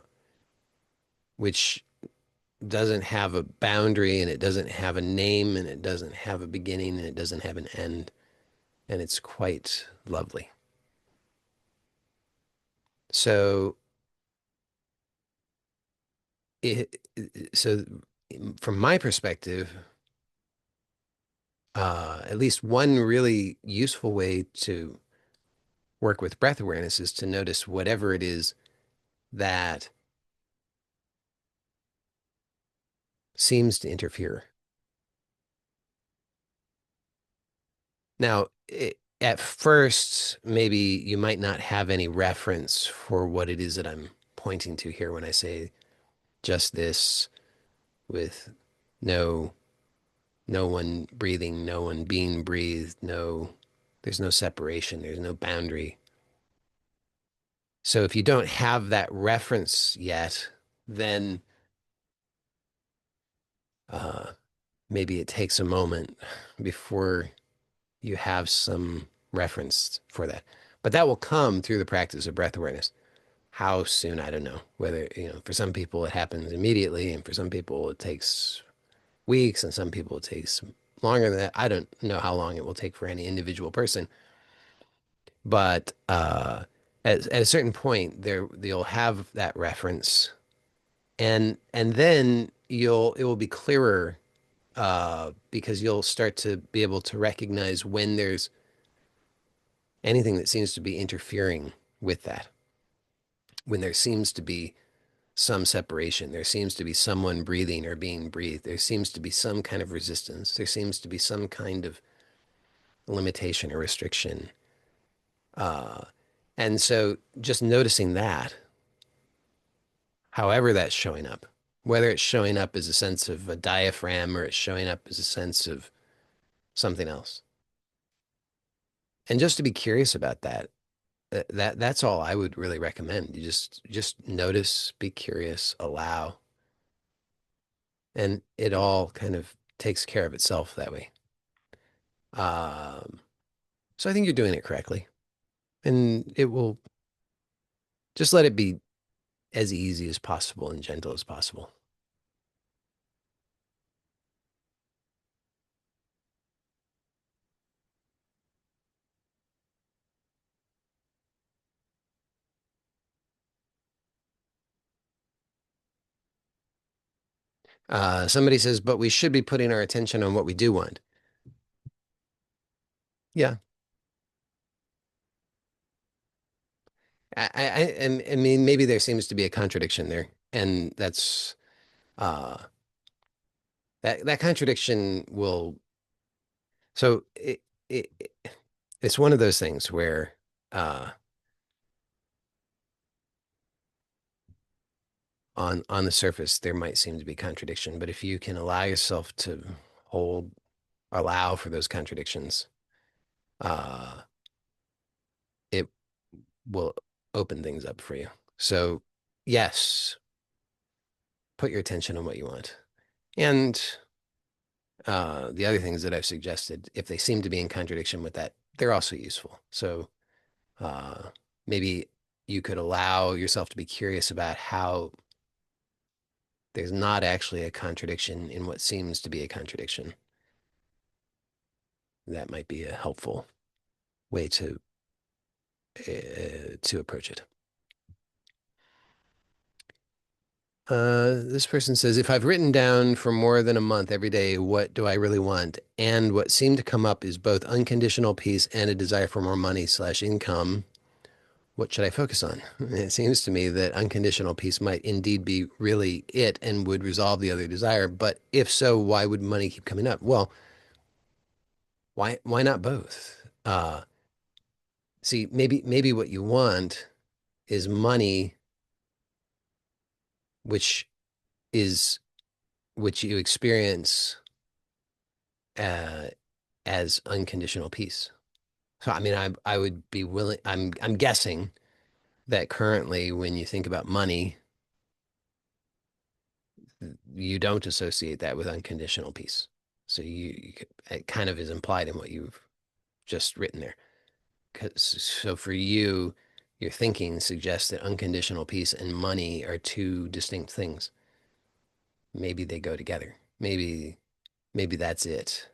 Speaker 1: which doesn't have a boundary and it doesn't have a name and it doesn't have a beginning and it doesn't have an end. And it's quite lovely. So it, so from my perspective, at least one really useful way to work with breath awareness is to notice whatever it is that seems to interfere. Now, at first, maybe you might not have any reference for what it is that I'm pointing to here when I say just this with no no one breathing, no one being breathed, there's no separation, there's no boundary. So if you don't have that reference yet, then uh, maybe it takes a moment before you have some reference for that. But that will come through the practice of breath awareness. How soon, I don't know. Whether, for some people it happens immediately, and for some people it takes weeks, and some people it takes longer than that. I don't know how long it will take for any individual person. But at a certain point, you'll have that reference, and then it will be clearer because you'll start to be able to recognize when there's anything that seems to be interfering with that, when there seems to be some separation, there seems to be someone breathing or being breathed, there seems to be some kind of resistance, there seems to be some kind of limitation or restriction. Uh, and so just noticing that, however that's showing up, whether it's showing up as a sense of a diaphragm or it's showing up as a sense of something else. And just to be curious about that, that's all I would really recommend. You just notice, be curious, allow, and it all kind of takes care of itself that way. Um, so I think you're doing it correctly, and it will just let it be as easy as possible and gentle as possible. Somebody says, but we should be putting our attention on what we do want. Yeah, I mean, maybe there seems to be a contradiction there, and uh, that contradiction will. So it it's one of those things where uh, on the surface there might seem to be contradiction, but if you can allow yourself to hold, allow for those contradictions, uh, it will open things up for you. So yes, put your attention on what you want. And the other things that I've suggested, if they seem to be in contradiction with that, they're also useful. So uh, maybe you could allow yourself to be curious about how there's not actually a contradiction in what seems to be a contradiction. That might be a helpful way to approach it. This person says, if I've written down for more than a month every day, what do I really want? And what seemed to come up is both unconditional peace and a desire for more money slash income. What should I focus on? It seems to me that unconditional peace might indeed be really it and would resolve the other desire. But if so, why would money keep coming up? Well, why not both? See, maybe what you want is money, which is which you experience uh, as unconditional peace. So I mean, I would be willing. I'm guessing that currently, when you think about money, you don't associate that with unconditional peace. So it kind of is implied in what you've just written there. So for you, your thinking suggests that unconditional peace and money are two distinct things. Maybe they go together. Maybe that's it.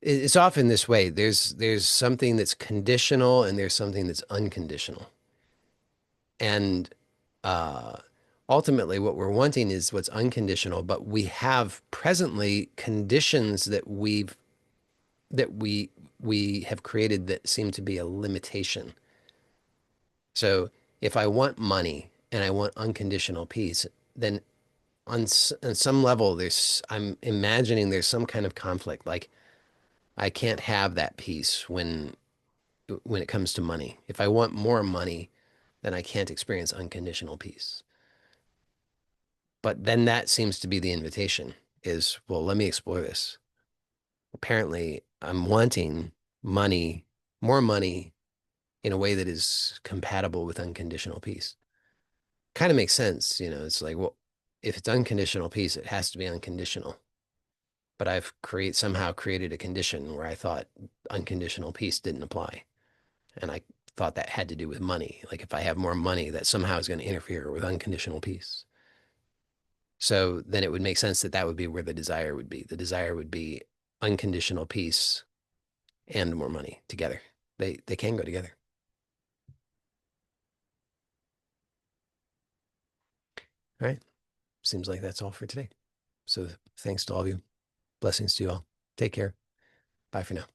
Speaker 1: It's often this way. There's something that's conditional and there's something that's unconditional. And uh, ultimately, what we're wanting is what's unconditional, but we have presently conditions that we have created that seem to be a limitation. So if I want money and I want unconditional peace, then on some level, I'm imagining there's some kind of conflict. Like I can't have that peace when it comes to money. If I want more money, then I can't experience unconditional peace. But then that seems to be the invitation is, well, let me explore this. Apparently, I'm wanting money, more money in a way that is compatible with unconditional peace. Kind of makes sense, you know. It's like, well, if it's unconditional peace, it has to be unconditional. But I've somehow created a condition where I thought unconditional peace didn't apply. And I thought that had to do with money. Like if I have more money, that somehow is going to interfere with unconditional peace. So then it would make sense that that would be where the desire would be. The desire would be unconditional peace and more money together. They can go together. All right. Seems like that's all for today. So thanks to all of you. Blessings to you all. Take care. Bye for now.